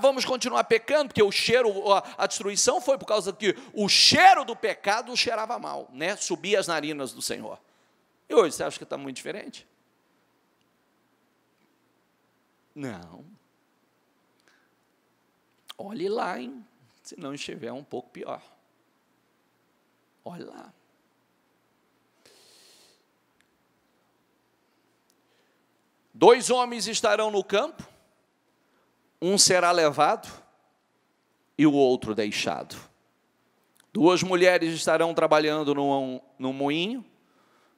vamos continuar pecando, porque o cheiro, a destruição foi por causa que o cheiro do pecado cheirava mal, né, subia as narinas do Senhor. E hoje, você acha que está muito diferente? Não. Olhe lá, hein, se não estiver um pouco pior. Olhe lá. Dois homens estarão no campo, um será levado e o outro deixado. Duas mulheres estarão trabalhando no moinho,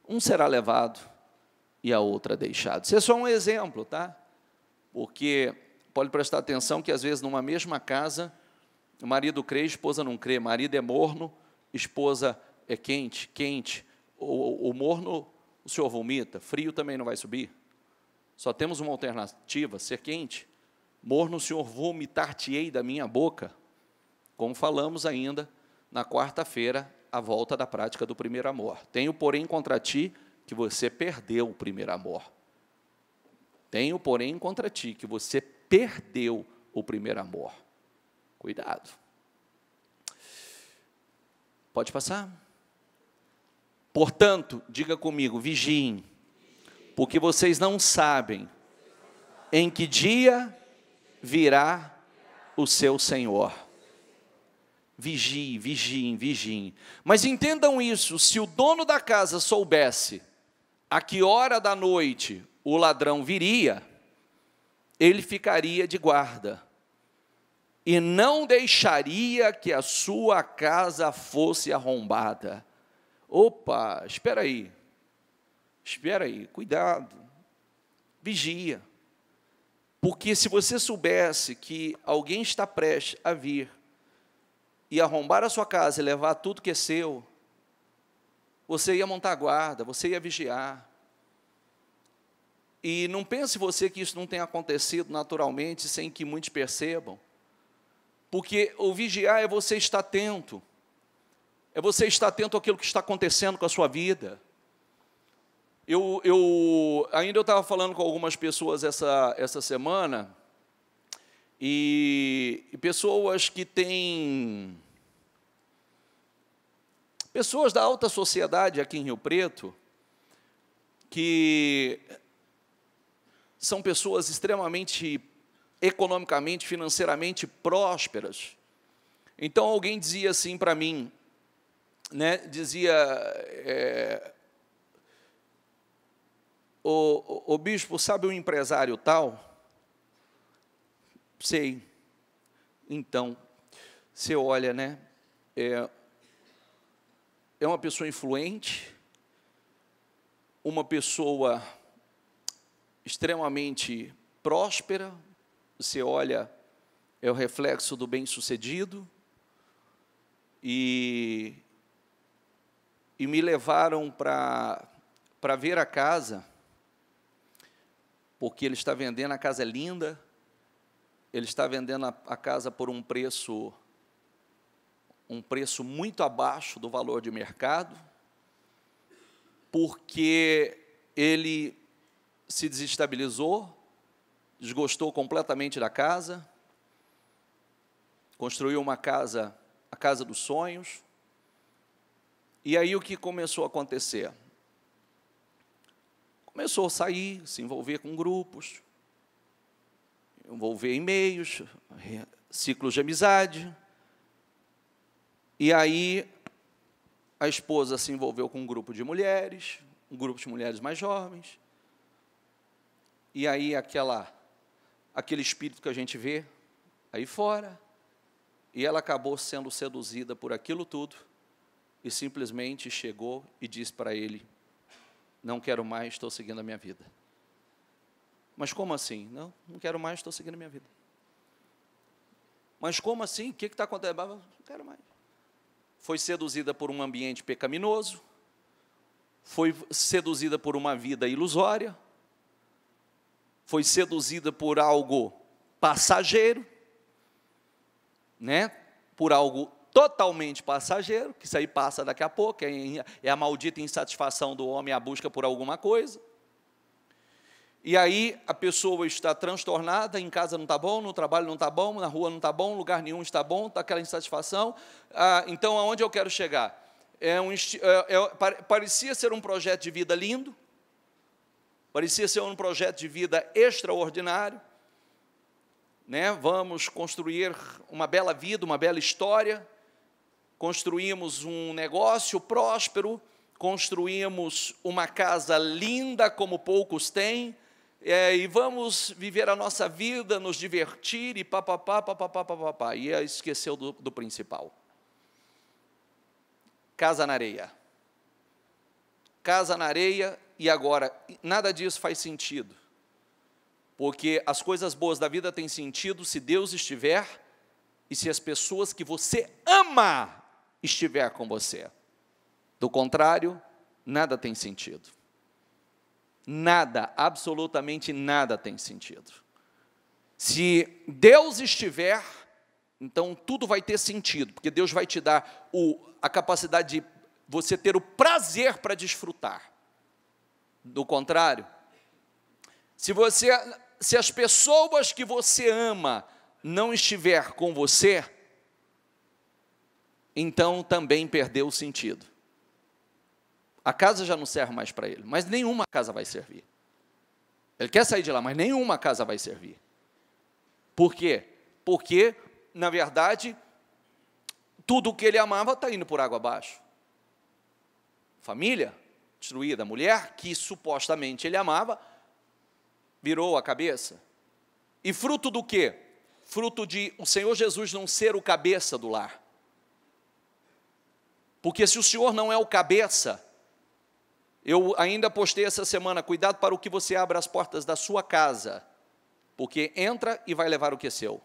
um será levado e a outra deixado. Isso é só um exemplo, tá? Porque pode prestar atenção que às vezes numa mesma casa, o marido crê, a esposa não crê, marido é morno, esposa é quente, o morno o senhor vomita, frio também não vai subir. Só temos uma alternativa, ser quente. Morno, o Senhor, vomitar-te-ei da minha boca. Como falamos ainda na quarta-feira, a volta da prática do primeiro amor. Tenho, porém, contra ti que você perdeu o primeiro amor. Tenho, porém, contra ti que você perdeu o primeiro amor. Cuidado. Pode passar? Portanto, diga comigo, vigiem, porque vocês não sabem em que dia virá o seu Senhor. Vigiem, vigiem, vigiem. Mas entendam isso, se o dono da casa soubesse a que hora da noite o ladrão viria, ele ficaria de guarda e não deixaria que a sua casa fosse arrombada. Opa, espera aí, cuidado, vigia, porque se você soubesse que alguém está prestes a vir e arrombar a sua casa e levar tudo que é seu, você ia montar guarda, você ia vigiar. E não pense você que isso não tenha acontecido naturalmente, sem que muitos percebam, porque o vigiar é você estar atento, àquilo que está acontecendo com a sua vida. Eu estava falando com algumas pessoas essa semana, e pessoas que têm, pessoas da alta sociedade aqui em Rio Preto, que são pessoas extremamente economicamente, financeiramente prósperas. Então alguém dizia assim para mim, né, dizia, o bispo, sabe um empresário tal? Sei. Então, você olha, né, é uma pessoa influente, uma pessoa extremamente próspera, você olha, é o reflexo do bem-sucedido, e me levaram para ver a casa, porque ele está vendendo, a casa é linda, ele está vendendo a casa por um preço muito abaixo do valor de mercado, porque ele se desestabilizou, desgostou completamente da casa, construiu uma casa, a casa dos sonhos, e aí o que começou a acontecer? Começou a sair, se envolver com grupos, envolver em meios, ciclos de amizade, e aí a esposa se envolveu com um grupo de mulheres, um grupo de mulheres mais jovens, e aí aquele espírito que a gente vê aí fora, e ela acabou sendo seduzida por aquilo tudo, e simplesmente chegou e disse para ele, não quero mais, estou seguindo a minha vida. Mas como assim? Não quero mais, estou seguindo a minha vida. Mas como assim? O que está acontecendo? Não quero mais. Foi seduzida por um ambiente pecaminoso, foi seduzida por uma vida ilusória, foi seduzida por algo passageiro, né? Por algo totalmente passageiro, que isso aí passa daqui a pouco, é a maldita insatisfação do homem, a busca por alguma coisa. e aí a pessoa está transtornada, em casa não está bom, no trabalho não está bom, na rua não está bom, lugar nenhum está bom, está aquela insatisfação. Então, aonde eu quero chegar? Parecia ser um projeto de vida lindo, parecia ser um projeto de vida extraordinário, né? Vamos construir uma bela vida, uma bela história, construímos um negócio próspero, construímos uma casa linda como poucos têm, e vamos viver a nossa vida, nos divertir e papapá, e esqueceu do principal. Casa na areia. Casa na areia, e agora, nada disso faz sentido, porque as coisas boas da vida têm sentido se Deus estiver, e se as pessoas que você ama estiver com você. Do contrário, nada tem sentido. Nada, absolutamente nada tem sentido. Se Deus estiver, então tudo vai ter sentido, porque Deus vai te dar a capacidade de você ter o prazer para desfrutar. Do contrário, se as pessoas que você ama não estiver com você, então também perdeu o sentido. A casa já não serve mais para ele, mas nenhuma casa vai servir. Ele quer sair de lá, mas nenhuma casa vai servir. Por quê? Porque, na verdade, tudo o que ele amava está indo por água abaixo. Família destruída, mulher que supostamente ele amava, virou a cabeça. E fruto do quê? Fruto de o Senhor Jesus não ser o cabeça do lar. Porque se o Senhor não é o cabeça, eu ainda postei essa semana, cuidado para o que você abre as portas da sua casa, porque entra e vai levar o que é seu.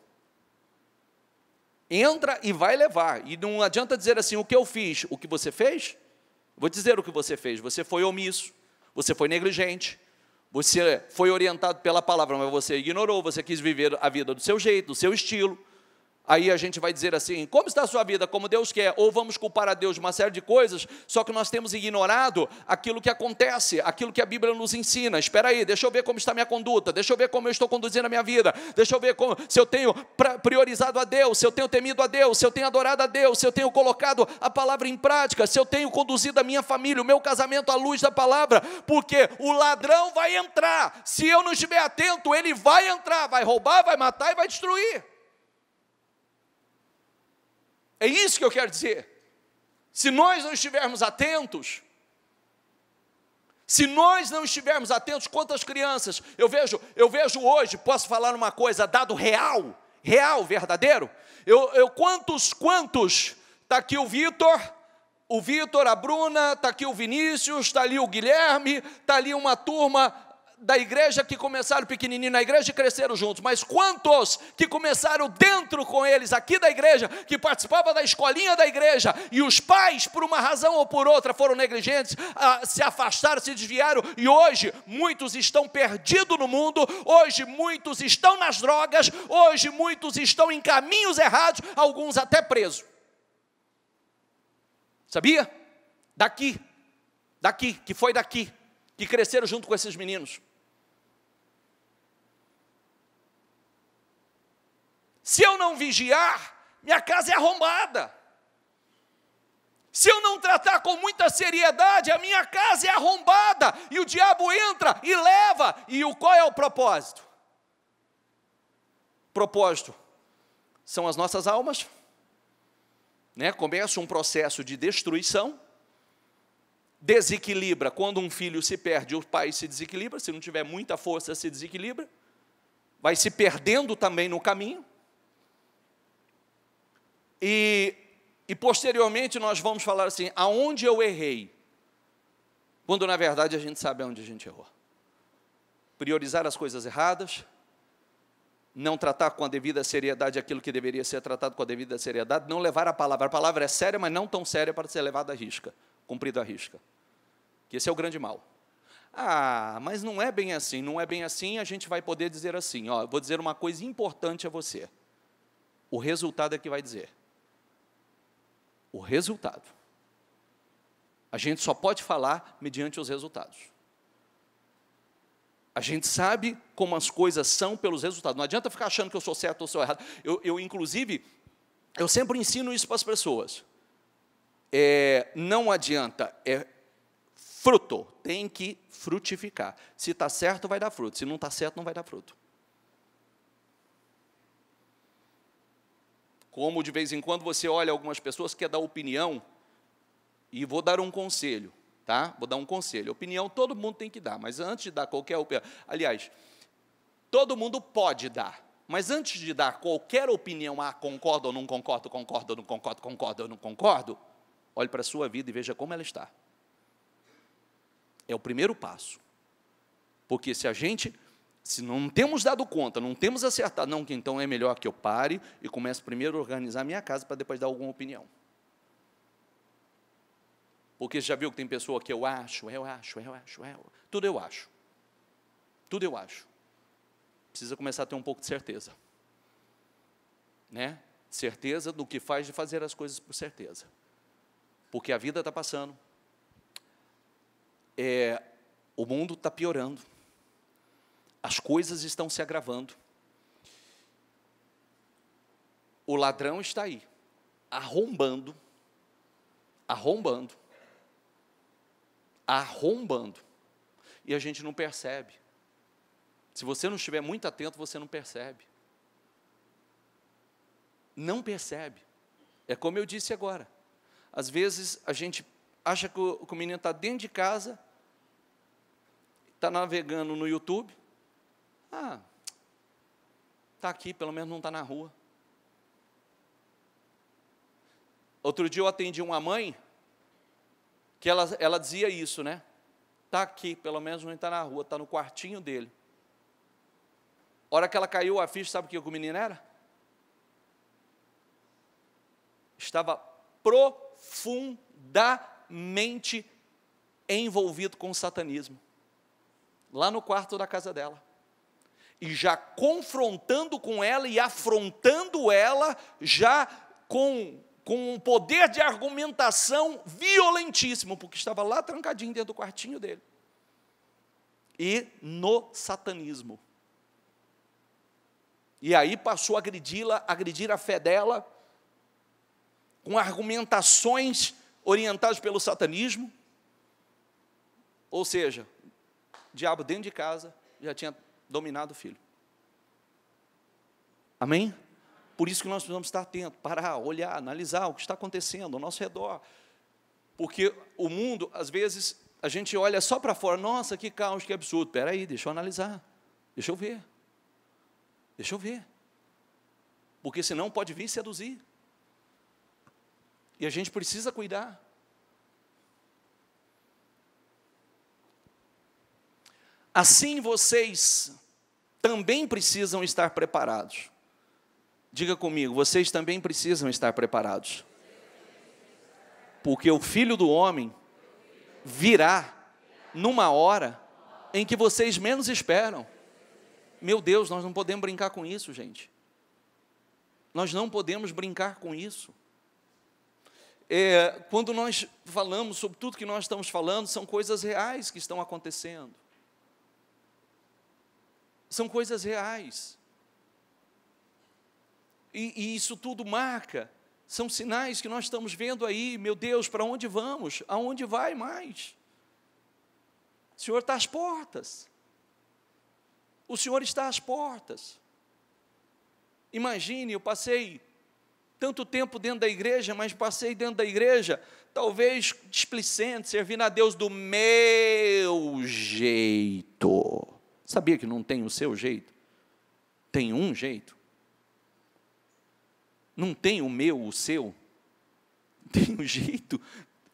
Entra e vai levar, e não adianta dizer assim, o que eu fiz, o que você fez? Vou dizer o que você fez, você foi omisso, você foi negligente, você foi orientado pela palavra, mas você ignorou, você quis viver a vida do seu jeito, do seu estilo. Aí a gente vai dizer assim, como está a sua vida, como Deus quer, ou vamos culpar a Deus de uma série de coisas, só que nós temos ignorado aquilo que acontece, aquilo que a Bíblia nos ensina. Espera aí, deixa eu ver como está a minha conduta, deixa eu ver como eu estou conduzindo a minha vida, deixa eu ver se eu tenho priorizado a Deus, se eu tenho temido a Deus, se eu tenho adorado a Deus, se eu tenho colocado a palavra em prática, se eu tenho conduzido a minha família, o meu casamento à luz da palavra, porque o ladrão vai entrar, se eu não estiver atento, ele vai entrar, vai roubar, vai matar e vai destruir. É isso que eu quero dizer. Se nós não estivermos atentos, quantas crianças, eu vejo hoje, posso falar uma coisa, dado real, verdadeiro, quantos, está aqui o Vitor, a Bruna, está aqui o Vinícius, está ali o Guilherme, está ali uma turma da igreja que começaram pequenininho na igreja e cresceram juntos, mas quantos que começaram dentro com eles, aqui da igreja, que participavam da escolinha da igreja, e os pais, por uma razão ou por outra, foram negligentes, se afastaram, se desviaram, e hoje muitos estão perdidos no mundo, hoje muitos estão nas drogas, hoje muitos estão em caminhos errados, alguns até presos. Sabia? Daqui, que cresceram junto com esses meninos. Se eu não vigiar, minha casa é arrombada. Se eu não tratar com muita seriedade, a minha casa é arrombada, e o diabo entra e leva. E qual é o propósito? Propósito são as nossas almas, né? Começa um processo de destruição, desequilibra, quando um filho se perde, o pai se desequilibra, se não tiver muita força se desequilibra, vai se perdendo também no caminho, e posteriormente nós vamos falar assim, aonde eu errei, quando na verdade a gente sabe aonde a gente errou. Priorizar as coisas erradas, não tratar com a devida seriedade aquilo que deveria ser tratado com a devida seriedade, não levar a palavra é séria, mas não tão séria para ser levada à risca, cumprido à risca, que esse é o grande mal. Mas não é bem assim, a gente vai poder dizer assim, vou dizer uma coisa importante a você, o resultado é que vai dizer, o resultado, a gente só pode falar mediante os resultados. A gente sabe como as coisas são pelos resultados. Não adianta ficar achando que eu sou certo ou sou errado. Inclusive, eu sempre ensino isso para as pessoas. Não adianta, fruto, tem que frutificar. Se está certo, vai dar fruto. Se não está certo, não vai dar fruto. Como de vez em quando você olha algumas pessoas que quer dar opinião, e vou dar um conselho, tá? Vou dar um conselho. Opinião todo mundo tem que dar, mas antes de dar qualquer opinião, aliás, todo mundo pode dar, mas antes de dar qualquer opinião, concordo ou não concordo, concordo ou não concordo, concordo ou não concordo, olhe para a sua vida e veja como ela está. É o primeiro passo. Porque se não temos dado conta, não temos acertado, não, que então é melhor que eu pare e comece primeiro a organizar minha casa para depois dar alguma opinião. Porque você já viu que tem pessoa que eu acho, tudo eu acho. Tudo eu acho. Precisa começar a ter um pouco de certeza. Né? Certeza do que faz de fazer as coisas por certeza. Porque a vida está passando. O mundo está piorando. As coisas estão se agravando. O ladrão está aí, arrombando. E a gente não percebe. Se você não estiver muito atento, você não percebe. Não percebe. É como eu disse agora. Às vezes, a gente acha que o menino está dentro de casa, está navegando no YouTube. Está aqui, pelo menos não está na rua. Outro dia eu atendi uma mãe, que ela dizia isso, né? Está aqui, pelo menos não está na rua, está no quartinho dele. A hora que ela caiu a ficha, sabe o que o menino era? Estava profundamente envolvido com o satanismo. Lá no quarto da casa dela. E já confrontando com ela e afrontando ela, já com um poder de argumentação violentíssimo, porque estava lá trancadinho dentro do quartinho dele. E no satanismo. E aí passou a agredir a fé dela, com argumentações orientadas pelo satanismo. Ou seja, o diabo dentro de casa já tinha dominado o filho. Amém? Por isso que nós precisamos estar atentos, parar, olhar, analisar o que está acontecendo ao nosso redor. Porque o mundo, às vezes, a gente olha só para fora, nossa, que caos, que absurdo. Espera aí, deixa eu analisar, deixa eu ver. Porque senão pode vir seduzir. E a gente precisa cuidar. Assim vocês também precisam estar preparados. Diga comigo, vocês também precisam estar preparados. Porque o Filho do Homem virá numa hora em que vocês menos esperam. Meu Deus, nós não podemos brincar com isso, gente. Nós não podemos brincar com isso. Quando nós falamos sobre tudo que nós estamos falando, são coisas reais que estão acontecendo. São coisas reais. E isso tudo marca, são sinais que nós estamos vendo aí, meu Deus, para onde vamos? Aonde vai mais? O Senhor está às portas. O Senhor está às portas. Imagine, eu passei tanto tempo dentro da igreja, mas passei dentro da igreja, talvez displicente, servindo a Deus do meu jeito. Sabia que não tem o seu jeito? Tem um jeito. Não tem o meu, o seu. Tem um jeito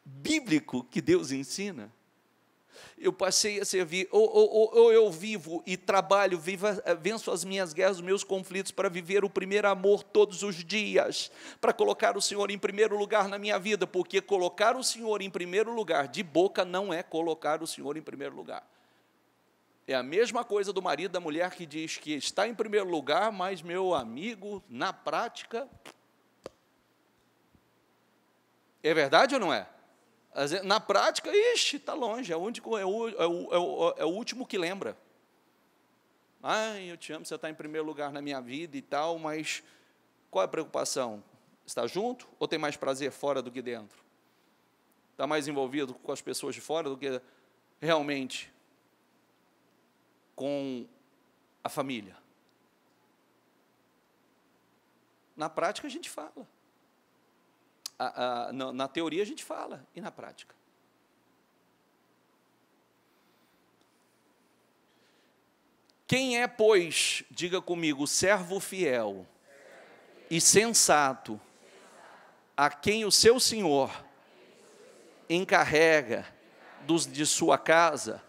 bíblico que Deus ensina. Eu passei a servir, ou eu vivo e trabalho, venço as minhas guerras, os meus conflitos, para viver o primeiro amor todos os dias, para colocar o Senhor em primeiro lugar na minha vida, porque colocar o Senhor em primeiro lugar de boca não é colocar o Senhor em primeiro lugar. É a mesma coisa do marido e da mulher que diz que está em primeiro lugar, mas, meu amigo, na prática, é verdade ou não é? Na prática, está longe, é o último que lembra. Ai, eu te amo, você está em primeiro lugar na minha vida e tal, mas qual é a preocupação? Está junto ou tem mais prazer fora do que dentro? Está mais envolvido com as pessoas de fora do que realmente com a família? Na prática a gente fala. Na teoria a gente fala, e na prática? Quem é, pois, diga comigo, servo fiel e sensato, a quem o seu senhor encarrega de sua casa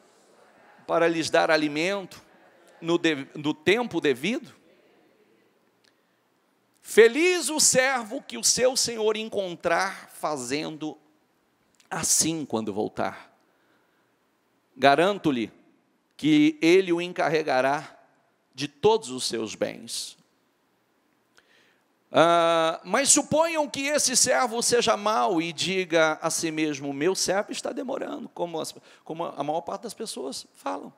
para lhes dar alimento no tempo devido? Feliz o servo que o seu senhor encontrar fazendo assim quando voltar. Garanto-lhe que ele o encarregará de todos os seus bens. Mas suponham que esse servo seja mau e diga a si mesmo, meu servo está demorando, como a maior parte das pessoas falam.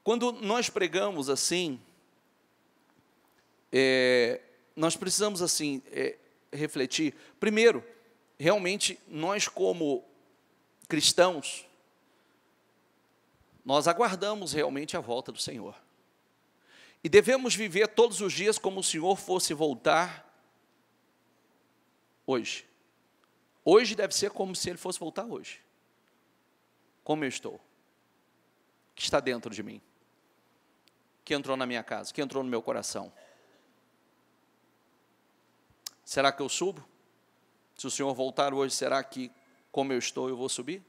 Quando nós pregamos assim, nós precisamos assim refletir. Primeiro, realmente, nós como cristãos, nós aguardamos realmente a volta do Senhor. E devemos viver todos os dias como se o Senhor fosse voltar hoje. Hoje deve ser como se Ele fosse voltar hoje. Como eu estou? O que está dentro de mim? O que entrou na minha casa? O que entrou no meu coração? Será que eu subo? Se o Senhor voltar hoje, será que, como eu estou, eu vou subir?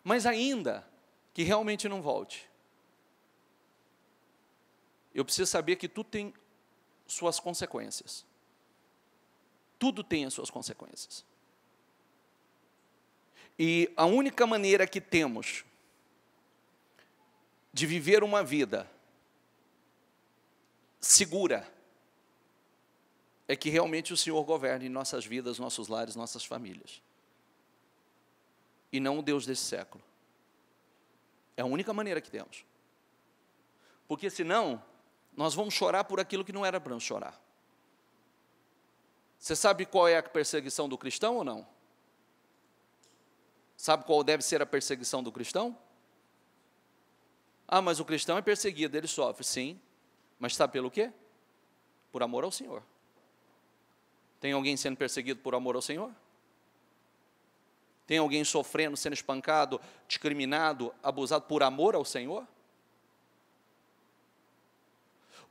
Mas ainda que realmente não volte, eu preciso saber que tudo tem suas consequências. Tudo tem as suas consequências. E a única maneira que temos de viver uma vida segura é que realmente o Senhor governe nossas vidas, nossos lares, nossas famílias. E não o Deus desse século. É a única maneira que temos. Porque senão, nós vamos chorar por aquilo que não era para nos chorar. Você sabe qual é a perseguição do cristão ou não? Sabe qual deve ser a perseguição do cristão? Mas o cristão é perseguido, ele sofre, sim. Mas sabe pelo quê? Por amor ao Senhor. Tem alguém sendo perseguido por amor ao Senhor? Tem alguém sofrendo, sendo espancado, discriminado, abusado por amor ao Senhor?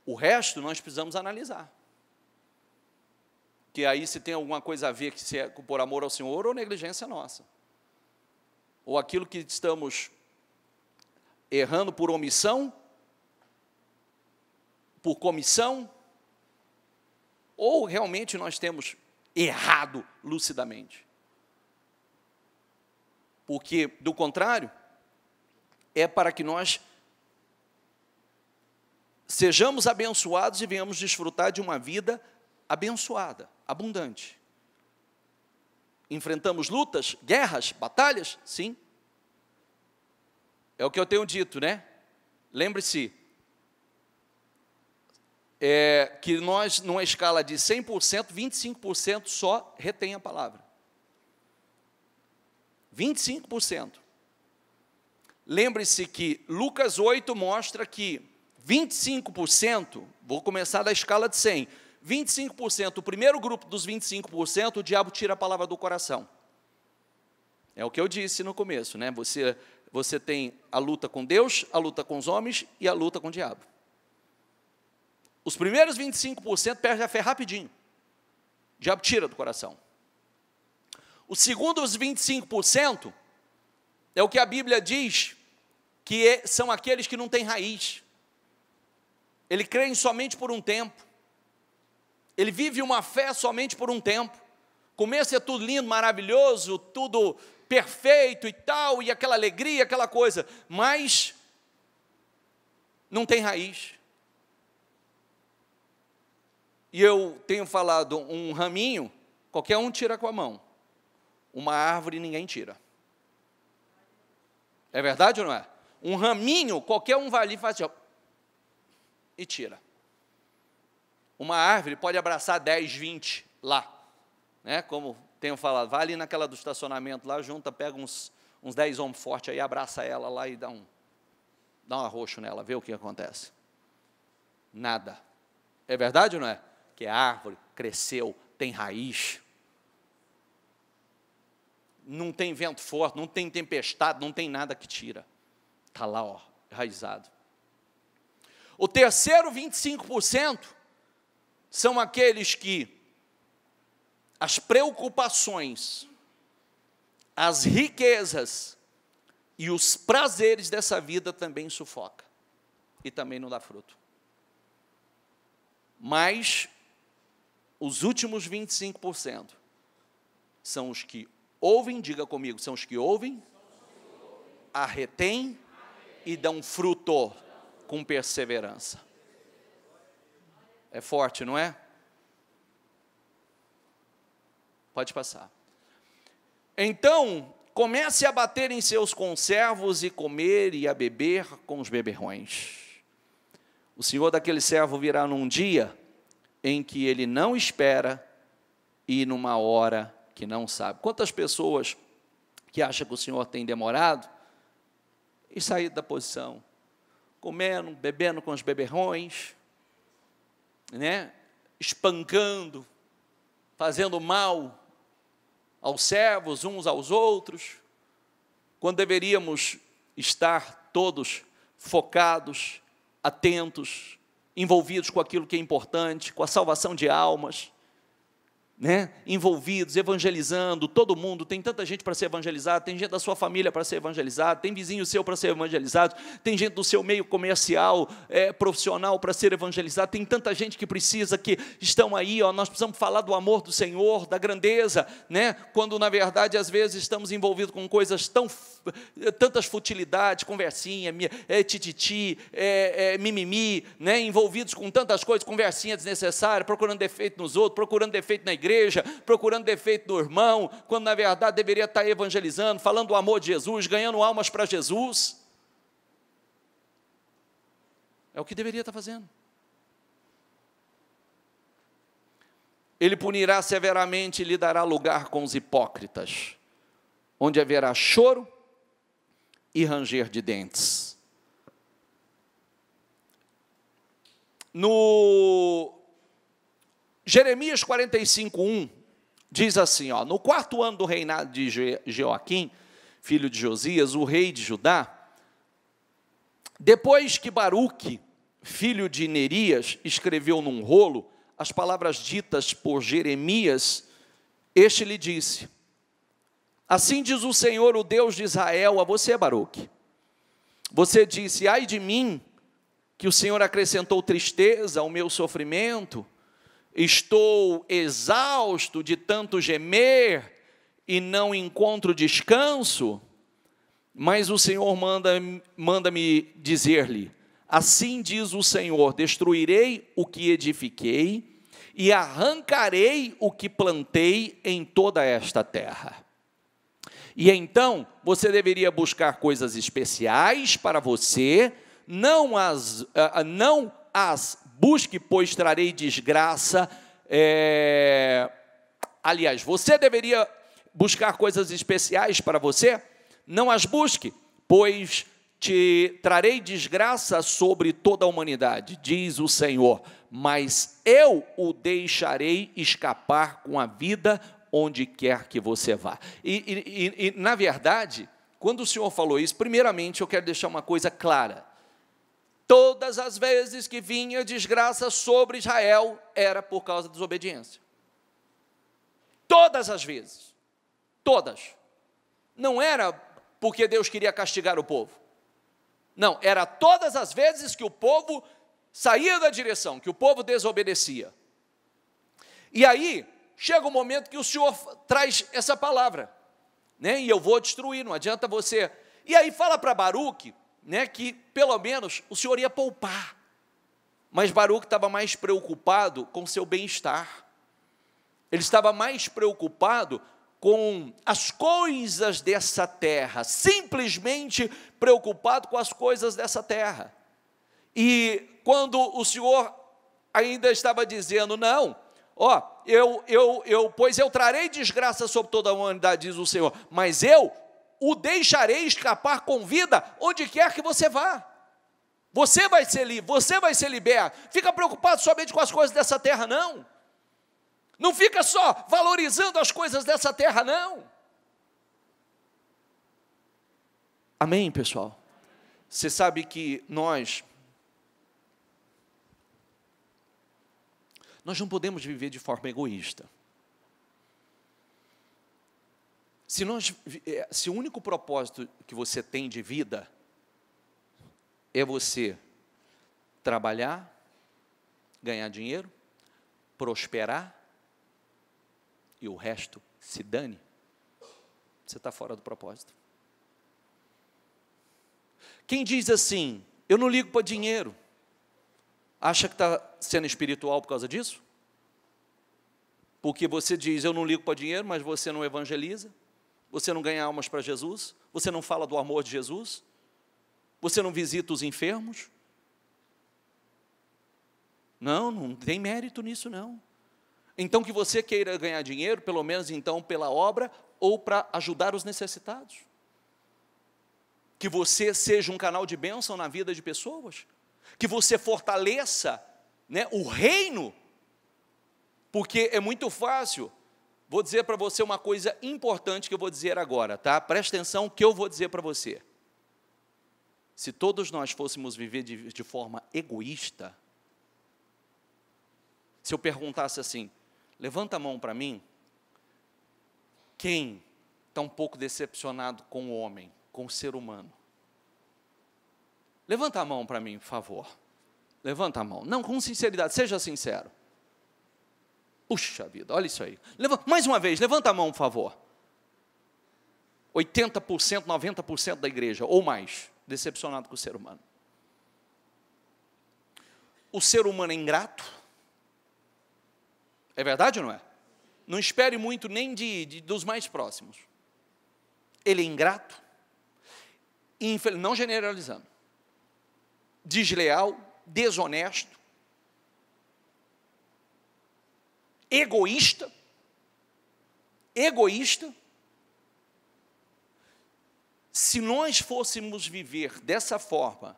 O resto nós precisamos analisar. Que aí se tem alguma coisa a ver que se é por amor ao Senhor ou negligência nossa. Ou aquilo que estamos errando por omissão, por comissão, ou realmente nós temos errado lucidamente. Porque, do contrário, é para que nós sejamos abençoados e venhamos desfrutar de uma vida abençoada, abundante. Enfrentamos lutas, guerras, batalhas? Sim. É o que eu tenho dito, né? Lembre-se, que nós, numa escala de 100%, 25% só retém a palavra. 25%. Lembre-se que Lucas 8 mostra que 25%, vou começar da escala de 100, 25%, o primeiro grupo dos 25%, o diabo tira a palavra do coração. É o que eu disse no começo, né? Você tem a luta com Deus, a luta com os homens e a luta com o diabo. Os primeiros 25% perdem a fé rapidinho. O diabo tira do coração. Os segundos 25% é o que a Bíblia diz que são aqueles que não têm raiz. Ele crê somente por um tempo. Ele vive uma fé somente por um tempo. Começo é tudo lindo, maravilhoso, tudo perfeito e tal, e aquela alegria, aquela coisa, mas não tem raiz. E eu tenho falado, um raminho, qualquer um tira com a mão. Uma árvore ninguém tira. É verdade ou não é? Um raminho, qualquer um vai ali e faz assim, ó, e tira. Uma árvore pode abraçar 10, 20 lá, né? Como tenho falado, vai ali naquela do estacionamento lá, junta, pega uns 10 homens fortes aí, abraça ela lá e dá um arroxo nela, vê o que acontece. Nada. É verdade ou não é? Que a árvore cresceu, tem raiz, não tem vento forte, não tem tempestade, não tem nada que tira. Está lá, ó, enraizado. O terceiro 25% são aqueles que as preocupações, as riquezas e os prazeres dessa vida também sufoca e também não dá fruto. Mas os últimos 25% são os que ouvem, diga comigo, são os que ouvem, a retêm e dão fruto com perseverança. É forte, não é? Pode passar. Então, comece a bater em seus conservos e comer e a beber com os beberrões. O senhor daquele servo virá num dia em que ele não espera e numa hora que não sabe. Quantas pessoas que acham que o senhor tem demorado e saído da posição, comendo, bebendo com os beberrões, né? Espancando, fazendo mal aos servos uns aos outros, quando deveríamos estar todos focados, atentos, envolvidos com aquilo que é importante, com a salvação de almas, né? Envolvidos, evangelizando, todo mundo, tem tanta gente para ser evangelizado, tem gente da sua família para ser evangelizado, tem vizinho seu para ser evangelizado, tem gente do seu meio comercial, profissional para ser evangelizado, tem tanta gente que precisa, que estão aí, ó, nós precisamos falar do amor do Senhor, da grandeza, né? Quando na verdade às vezes estamos envolvidos com coisas tantas futilidades, conversinha, tititi, mimimi, né? Envolvidos com tantas coisas, conversinha desnecessária, procurando defeito nos outros, procurando defeito na igreja, procurando defeito no irmão, quando na verdade deveria estar evangelizando, falando do amor de Jesus, ganhando almas para Jesus. É o que deveria estar fazendo. Ele punirá severamente e lhe dará lugar com os hipócritas, onde haverá choro e ranger de dentes. No Jeremias 45:1 diz assim, ó, no 4º ano do reinado de Joaquim, filho de Josias, o rei de Judá, depois que Baruque, filho de Nerias, escreveu num rolo as palavras ditas por Jeremias, este lhe disse, assim diz o Senhor, o Deus de Israel, a você, Baruque, você disse, ai de mim, que o Senhor acrescentou tristeza ao meu sofrimento, estou exausto de tanto gemer e não encontro descanso, mas o Senhor manda-me dizer-lhe, assim diz o Senhor, destruirei o que edifiquei e arrancarei o que plantei em toda esta terra. E então, você deveria buscar coisas especiais para você, não as busque, pois trarei desgraça. Aliás, você deveria buscar coisas especiais para você, não as busque, pois te trarei desgraça sobre toda a humanidade, diz o Senhor, mas eu o deixarei escapar com a vida onde quer que você vá. E na verdade, quando o Senhor falou isso, primeiramente eu quero deixar uma coisa clara, todas as vezes que vinha desgraça sobre Israel, era por causa da desobediência. Todas as vezes. Todas. Não era porque Deus queria castigar o povo. Não, era todas as vezes que o povo saía da direção, que o povo desobedecia. E aí, chega um momento que o Senhor traz essa palavra, né? E eu vou destruir, não adianta você. E aí fala para Baruque, né, que pelo menos o Senhor ia poupar, mas Baruque estava mais preocupado com seu bem-estar, ele estava mais preocupado com as coisas dessa terra, simplesmente preocupado com as coisas dessa terra. E quando o Senhor ainda estava dizendo, não, pois eu trarei desgraça sobre toda a humanidade, diz o Senhor, mas eu o deixarei escapar com vida onde quer que você vá. Você vai ser livre, você vai ser liberto. Fica preocupado somente com as coisas dessa terra, não. Não fica só valorizando as coisas dessa terra, não. Amém, pessoal? Você sabe que nós não podemos viver de forma egoísta. Se o único propósito que você tem de vida é você trabalhar, ganhar dinheiro, prosperar, e o resto se dane, você está fora do propósito. Quem diz assim, eu não ligo para dinheiro, acha que está sendo espiritual por causa disso? Porque você diz, eu não ligo para dinheiro, mas você não evangeliza, você não ganha almas para Jesus, você não fala do amor de Jesus, você não visita os enfermos? Não tem mérito nisso, não. Então, que você queira ganhar dinheiro, pelo menos então pela obra, ou para ajudar os necessitados. Que você seja um canal de bênção na vida de pessoas. Que você fortaleça, né, o reino. Porque é muito fácil. Vou dizer para você uma coisa importante que eu vou dizer agora, tá? Presta atenção que eu vou dizer para você. Se todos nós fôssemos viver de forma egoísta, se eu perguntasse assim, levanta a mão para mim, quem está um pouco decepcionado com o homem, com o ser humano? Levanta a mão para mim, por favor. Levanta a mão. Não, com sinceridade, seja sincero. Puxa vida, olha isso aí. Mais uma vez, levanta a mão, por favor. 80%, 90% da igreja, ou mais, decepcionado com o ser humano. O ser humano é ingrato. É verdade ou não é? Não espere muito nem dos mais próximos. Ele é ingrato, não generalizando, desleal, desonesto, egoísta. Se nós fôssemos viver dessa forma,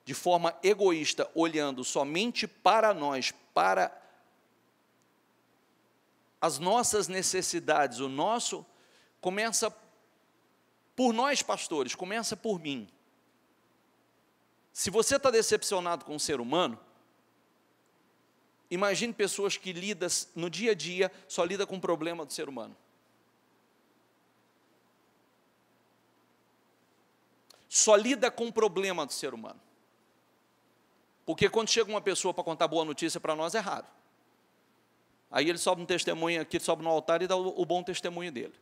de forma egoísta, olhando somente para nós, para as nossas necessidades, começa por nós pastores, começa por mim. Se você está decepcionado com o ser humano, imagine pessoas que lidam no dia a dia, só lidam com o problema do ser humano. Só lida com o problema do ser humano. Porque quando chega uma pessoa para contar boa notícia para nós, é raro. Aí ele sobe um testemunho aqui, sobe no altar e dá o bom testemunho dele.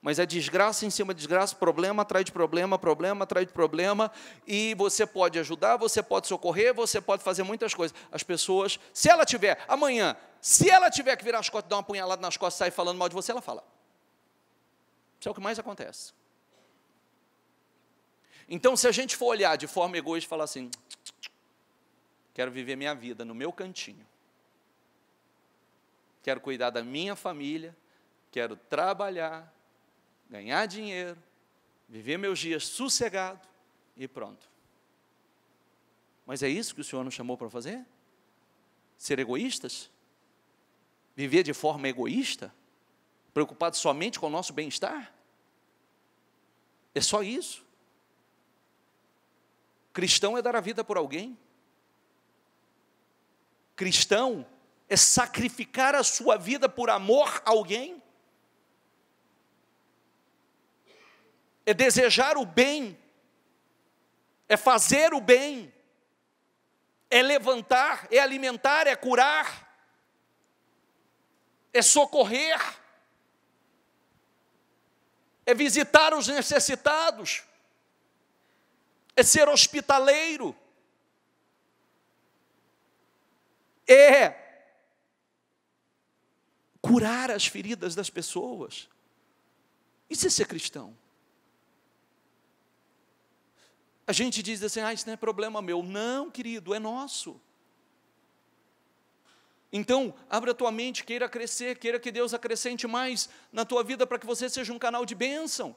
Mas é desgraça em cima de desgraça, problema atrás de problema, problema atrás de problema, e você pode ajudar, você pode socorrer, você pode fazer muitas coisas. As pessoas, se ela tiver, amanhã, se ela tiver que virar as costas, dar uma punhalada nas costas e sair falando mal de você, ela fala. Isso é o que mais acontece. Então, se a gente for olhar de forma egoísta e falar assim, quero viver minha vida no meu cantinho, quero cuidar da minha família, quero trabalhar, ganhar dinheiro, viver meus dias sossegado e pronto. Mas é isso que o Senhor nos chamou para fazer? Ser egoístas? Viver de forma egoísta? Preocupado somente com o nosso bem-estar? É só isso? Cristão é dar a vida por alguém. Cristão é sacrificar a sua vida por amor a alguém. É desejar o bem, é fazer o bem, é levantar, é alimentar, é curar, é socorrer, é visitar os necessitados, é ser hospitaleiro, é curar as feridas das pessoas. Isso é ser cristão. A gente diz assim, isso não é problema meu. Não, querido, é nosso. Então, abra a tua mente, queira crescer, queira que Deus acrescente mais na tua vida, para que você seja um canal de bênção,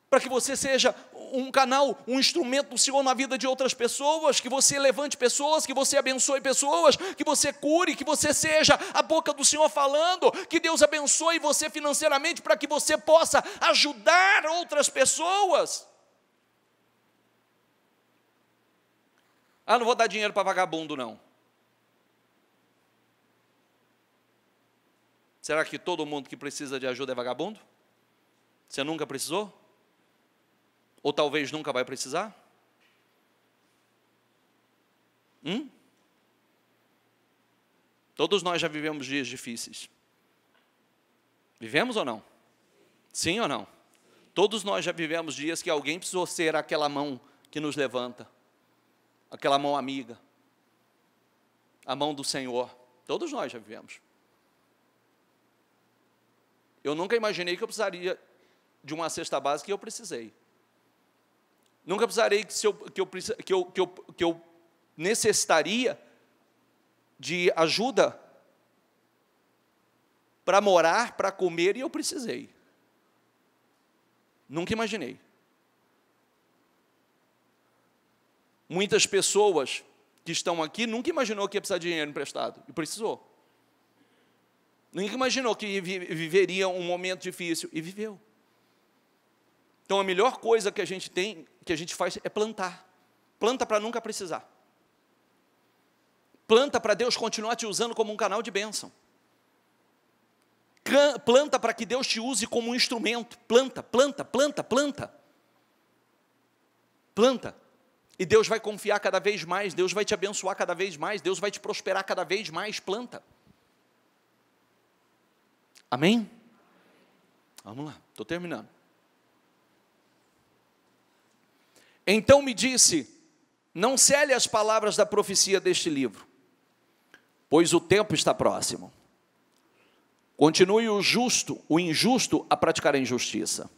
para que você seja um canal, um instrumento do Senhor na vida de outras pessoas, que você levante pessoas, que você abençoe pessoas, que você cure, que você seja a boca do Senhor falando, que Deus abençoe você financeiramente, para que você possa ajudar outras pessoas. Não vou dar dinheiro para vagabundo, não. Será que todo mundo que precisa de ajuda é vagabundo? Você nunca precisou? Ou talvez nunca vai precisar? Todos nós já vivemos dias difíceis. Vivemos ou não? Sim ou não? Todos nós já vivemos dias que alguém precisou ser aquela mão que nos levanta, aquela mão amiga, a mão do Senhor. Todos nós já vivemos. Eu nunca imaginei que eu precisaria de uma cesta básica, e eu precisei. Nunca precisarei que eu necessitaria de ajuda para morar, para comer, e eu precisei. Nunca imaginei. Muitas pessoas que estão aqui nunca imaginou que ia precisar de dinheiro emprestado, e precisou. Nunca imaginou que viveria um momento difícil, e viveu. Então, a melhor coisa que a gente tem, que a gente faz, é plantar. Planta para nunca precisar. Planta para Deus continuar te usando como um canal de bênção. Planta para que Deus te use como um instrumento. Planta, planta, planta, planta. Planta. E Deus vai confiar cada vez mais, Deus vai te abençoar cada vez mais, Deus vai te prosperar cada vez mais. Planta. Amém? Vamos lá, estou terminando. Então me disse, não cele as palavras da profecia deste livro, pois o tempo está próximo. Continue o injusto a praticar a injustiça.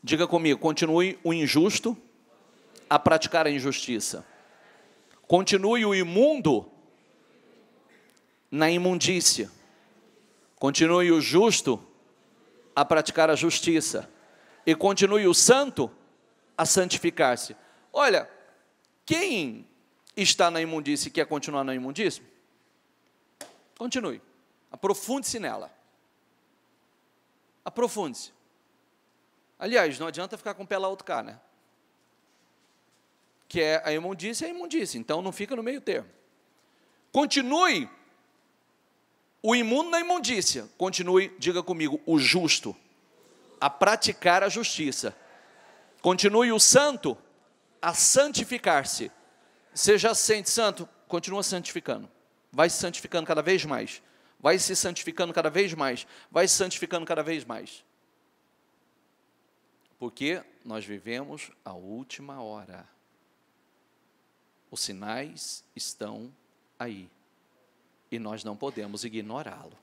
Diga comigo, continue o injusto a praticar a injustiça. Continue o imundo na imundícia. Continue o justo a praticar a justiça. E continue o santo a santificar-se. Olha, quem está na imundície e quer continuar na imundície, continue. Aprofunde-se nela. Aprofunde-se. Aliás, não adianta ficar com o pé lá outro cá, né? Que é a imundície, então não fica no meio termo. Continue o imundo na imundícia, continue, diga comigo, o justo a praticar a justiça. Continue o santo a santificar-se. Você já se sente santo? Continua santificando. Vai se santificando cada vez mais. Vai se santificando cada vez mais. Vai se santificando cada vez mais. Porque nós vivemos a última hora. Os sinais estão aí. E nós não podemos ignorá-lo.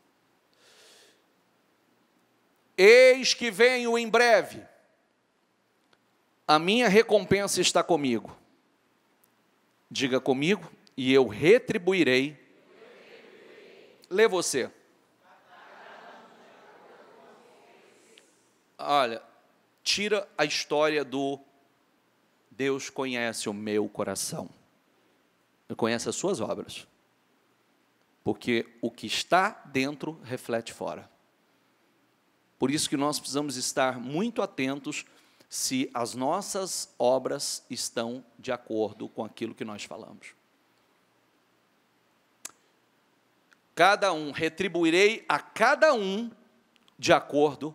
Eis que venho em breve. A minha recompensa está comigo. Diga comigo, e eu retribuirei. Lê você. Olha, tira a história do Deus conhece o meu coração. Ele conhece as suas obras. Porque o que está dentro reflete fora. Por isso que nós precisamos estar muito atentos se as nossas obras estão de acordo com aquilo que nós falamos. Cada um, retribuirei a cada um de acordo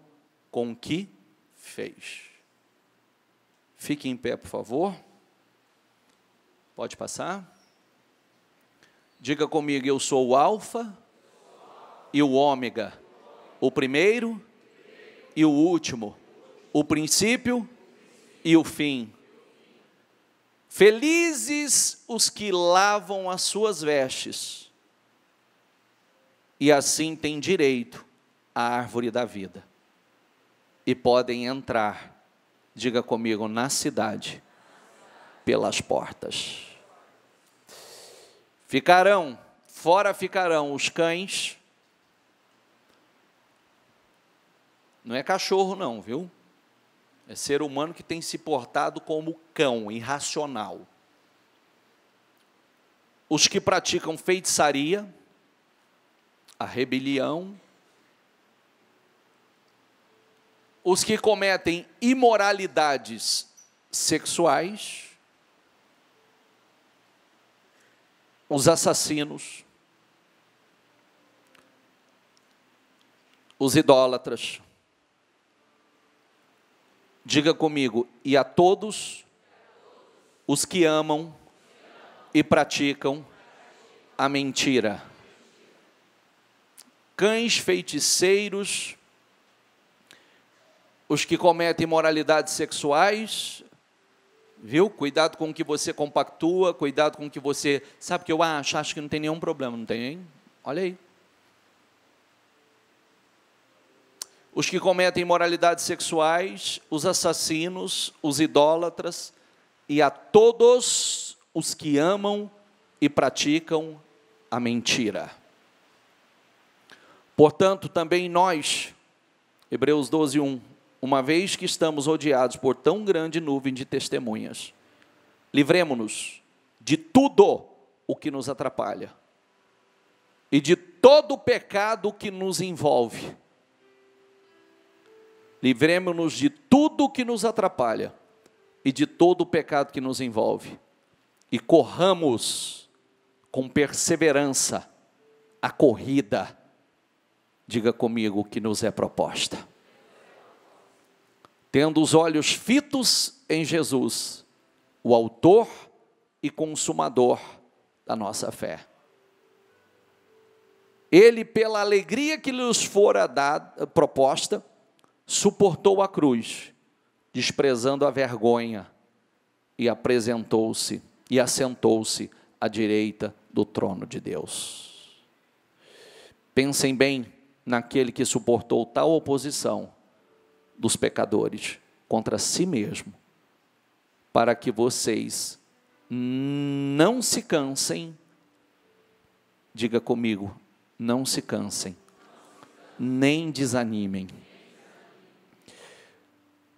com o que fez. Fique em pé, por favor. Pode passar. Diga comigo, eu sou o alfa e o ômega, o primeiro e o último, o princípio e o fim. Felizes os que lavam as suas vestes, e assim têm direito à árvore da vida. e podem entrar, diga comigo, na cidade, pelas portas. Fora ficarão os cães, não é cachorro não, viu? É ser humano que tem se portado como cão, irracional. Os que praticam feitiçaria, a rebelião, os que cometem imoralidades sexuais, os assassinos, os idólatras. Diga comigo, e a todos os que amam e praticam a mentira. Cães feiticeiros, os que cometem imoralidades sexuais, viu? Cuidado com o que você compactua, cuidado com o que você... Sabe o que eu acho que não tem nenhum problema, não tem, hein? Olha aí. Os que cometem imoralidades sexuais, os assassinos, os idólatras, e a todos os que amam e praticam a mentira. Portanto, também nós, Hebreus 12, 1, uma vez que estamos rodeados por tão grande nuvem de testemunhas, livremo-nos de tudo o que nos atrapalha e de todo o pecado que nos envolve. Livremo-nos de tudo o que nos atrapalha e de todo o pecado que nos envolve. E corramos com perseverança a corrida, diga comigo, que nos é proposta. Tendo os olhos fitos em Jesus, o autor e consumador da nossa fé. Ele, pela alegria que lhes fora proposta, suportou a cruz, desprezando a vergonha, e apresentou-se e assentou-se à direita do trono de Deus. Pensem bem naquele que suportou tal oposição dos pecadores contra si mesmo, para que vocês não se cansem, diga comigo, não se cansem, nem desanimem.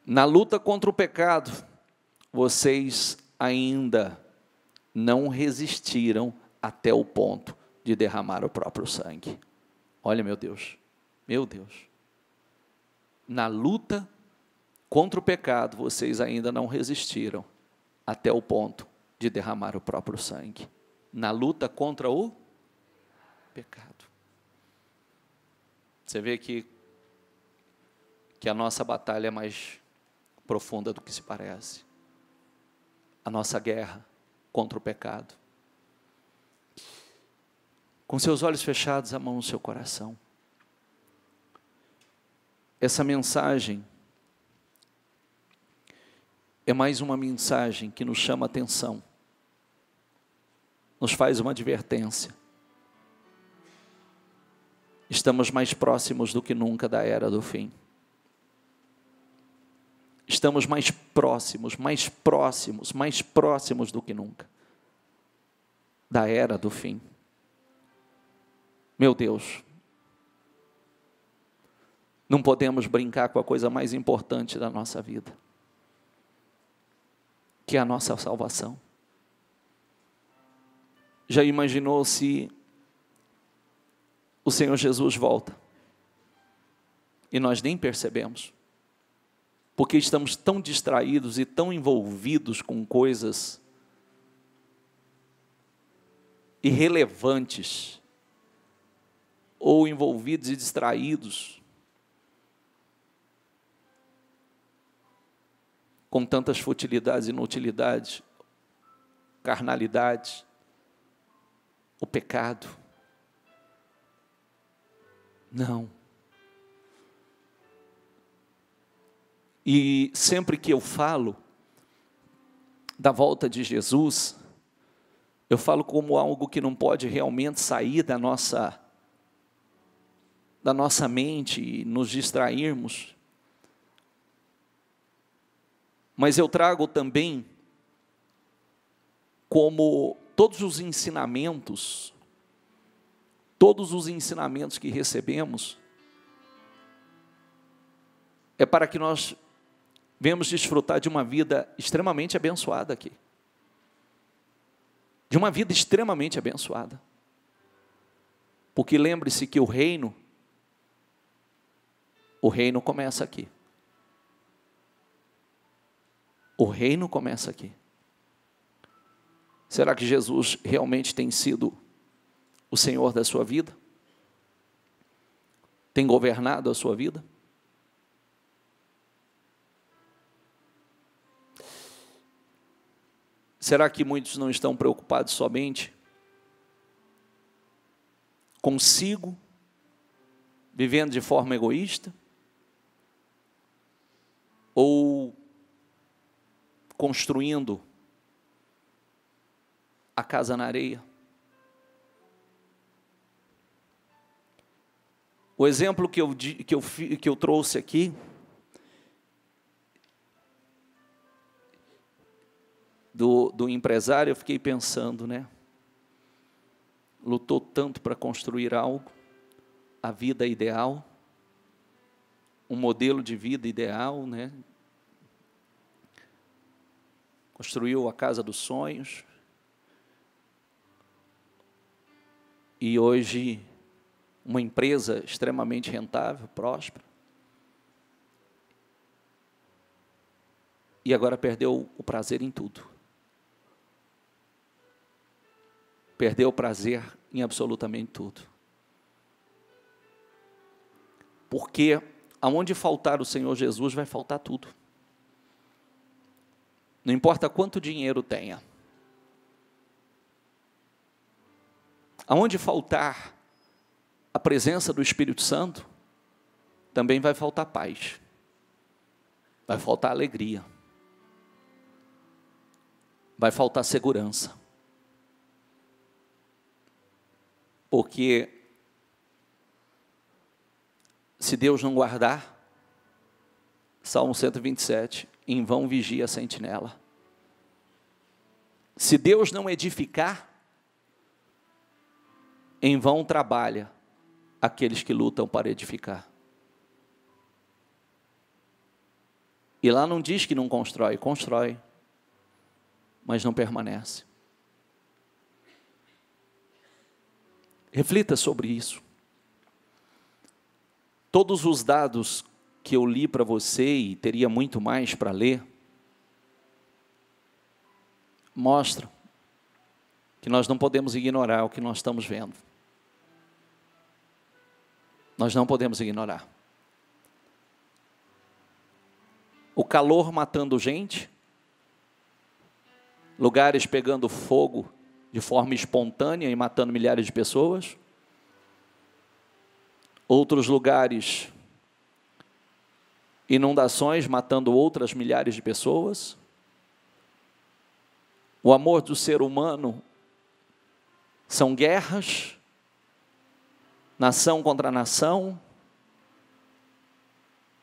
Na luta contra o pecado, vocês ainda não resistiram até o ponto de derramar o próprio sangue. Olha, meu Deus, na luta contra o pecado, vocês ainda não resistiram até o ponto de derramar o próprio sangue. Na luta contra o pecado. Você vê que a nossa batalha é mais profunda do que se parece. A nossa guerra contra o pecado. Com seus olhos fechados, a mão no seu coração. Essa mensagem é mais uma mensagem que nos chama a atenção, nos faz uma advertência. Estamos mais próximos do que nunca da era do fim. Estamos mais próximos do que nunca da era do fim. Meu Deus, não podemos brincar com a coisa mais importante da nossa vida, que é a nossa salvação. Já imaginou se o Senhor Jesus volta e nós nem percebemos? Porque estamos tão distraídos e tão envolvidos com coisas irrelevantes, ou envolvidos e distraídos com tantas futilidades, inutilidades, carnalidades, o pecado. Não. E sempre que eu falo da volta de Jesus, eu falo como algo que não pode realmente sair da nossa mente e nos distrairmos, Mas eu trago também como todos os ensinamentos que recebemos, é para que nós venhamos desfrutar de uma vida extremamente abençoada aqui. De uma vida extremamente abençoada. Porque lembre-se que o reino começa aqui. O reino começa aqui. Será que Jesus realmente tem sido o Senhor da sua vida? Tem governado a sua vida? Será que muitos não estão preocupados somente consigo, vivendo de forma egoísta? Ou construindo a casa na areia? O exemplo que eu trouxe aqui, do empresário, eu fiquei pensando, né? Lutou tanto para construir algo, a vida ideal, um modelo de vida ideal, né? Construiu a casa dos sonhos. E hoje, uma empresa extremamente rentável, próspera. E agora perdeu o prazer em tudo. Perdeu o prazer em absolutamente tudo. Porque aonde faltar o Senhor Jesus, vai faltar tudo. Não importa quanto dinheiro tenha. Aonde faltar a presença do Espírito Santo, também vai faltar paz. Vai faltar alegria. Vai faltar segurança. Porque se Deus não guardar, Salmo 127, em vão vigia a sentinela. Se Deus não edificar, em vão trabalha aqueles que lutam para edificar. E lá não diz que não constrói, constrói, mas não permanece. Reflita sobre isso. Todos os dados que eu li para você, e teria muito mais para ler, mostram que nós não podemos ignorar o que nós estamos vendo. Nós não podemos ignorar. O calor matando gente, lugares pegando fogo de forma espontânea e matando milhares de pessoas, outros lugares, inundações matando outras milhares de pessoas. O amor do ser humano são guerras, nação contra nação,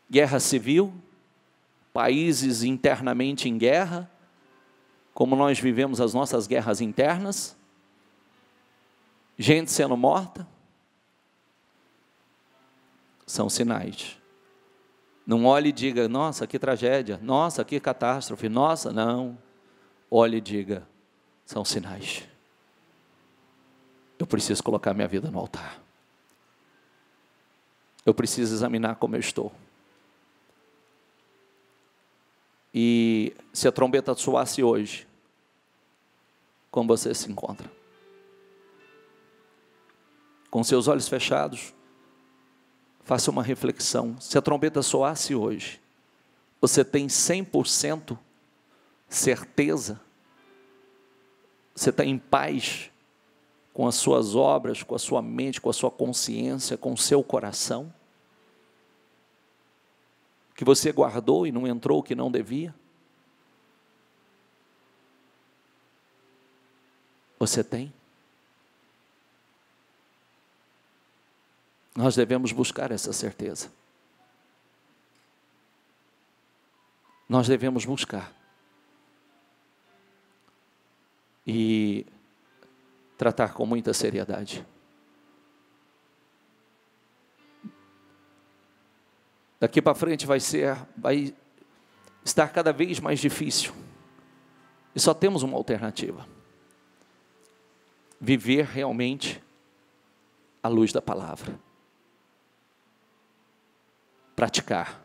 guerra civil, países internamente em guerra, como nós vivemos as nossas guerras internas, gente sendo morta, são sinais. Não olhe e diga, nossa, que tragédia, nossa, que catástrofe, nossa, não. Olhe e diga, são sinais. Eu preciso colocar minha vida no altar. Eu preciso examinar como eu estou. E se a trombeta soasse hoje, como você se encontra? Com seus olhos fechados, faça uma reflexão. Se a trombeta soasse hoje, você tem 100% certeza? Você está em paz com as suas obras, com a sua mente, com a sua consciência, com o seu coração? Que você guardou e não entrou o que não devia? Você tem? Nós devemos buscar essa certeza. nós devemos buscar e tratar com muita seriedade. Daqui para frente vai estar cada vez mais difícil. E só temos uma alternativa: viver realmente à luz da palavra. Praticar.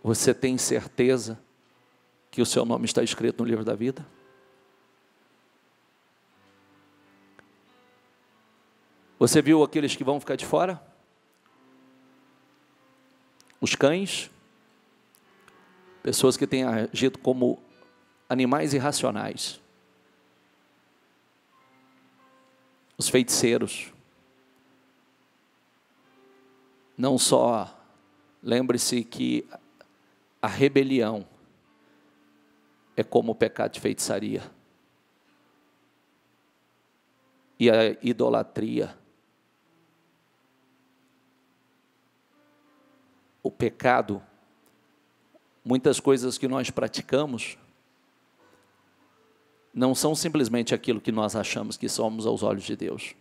Você tem certeza que o seu nome está escrito no livro da vida? Você viu aqueles que vão ficar de fora? Os cães, pessoas que têm agido como animais irracionais. Os feiticeiros. Não só, lembre-se que a rebelião é como o pecado de feitiçaria. E a idolatria. O pecado, muitas coisas que nós praticamos, não são simplesmente aquilo que nós achamos que somos aos olhos de Deus.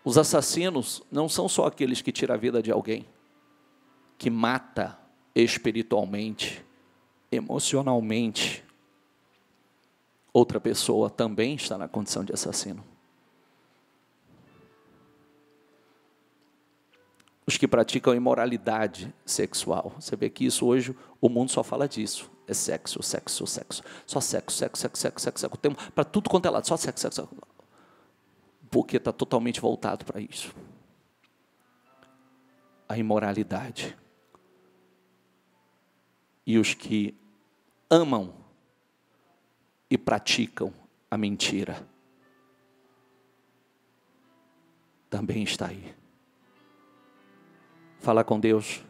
Os assassinos não são só aqueles que tiram a vida de alguém, que mata espiritualmente, emocionalmente. Outra pessoa também está na condição de assassino. Os que praticam imoralidade sexual. Você vê que isso hoje, o mundo só fala disso. É sexo, sexo, sexo. Só sexo, sexo, sexo, sexo, sexo, sexo. Tem para tudo quanto é lado, só sexo, sexo, sexo. Porque está totalmente voltado para isso. A imoralidade. E os que amam e praticam a mentira também está aí. Fala com Deus.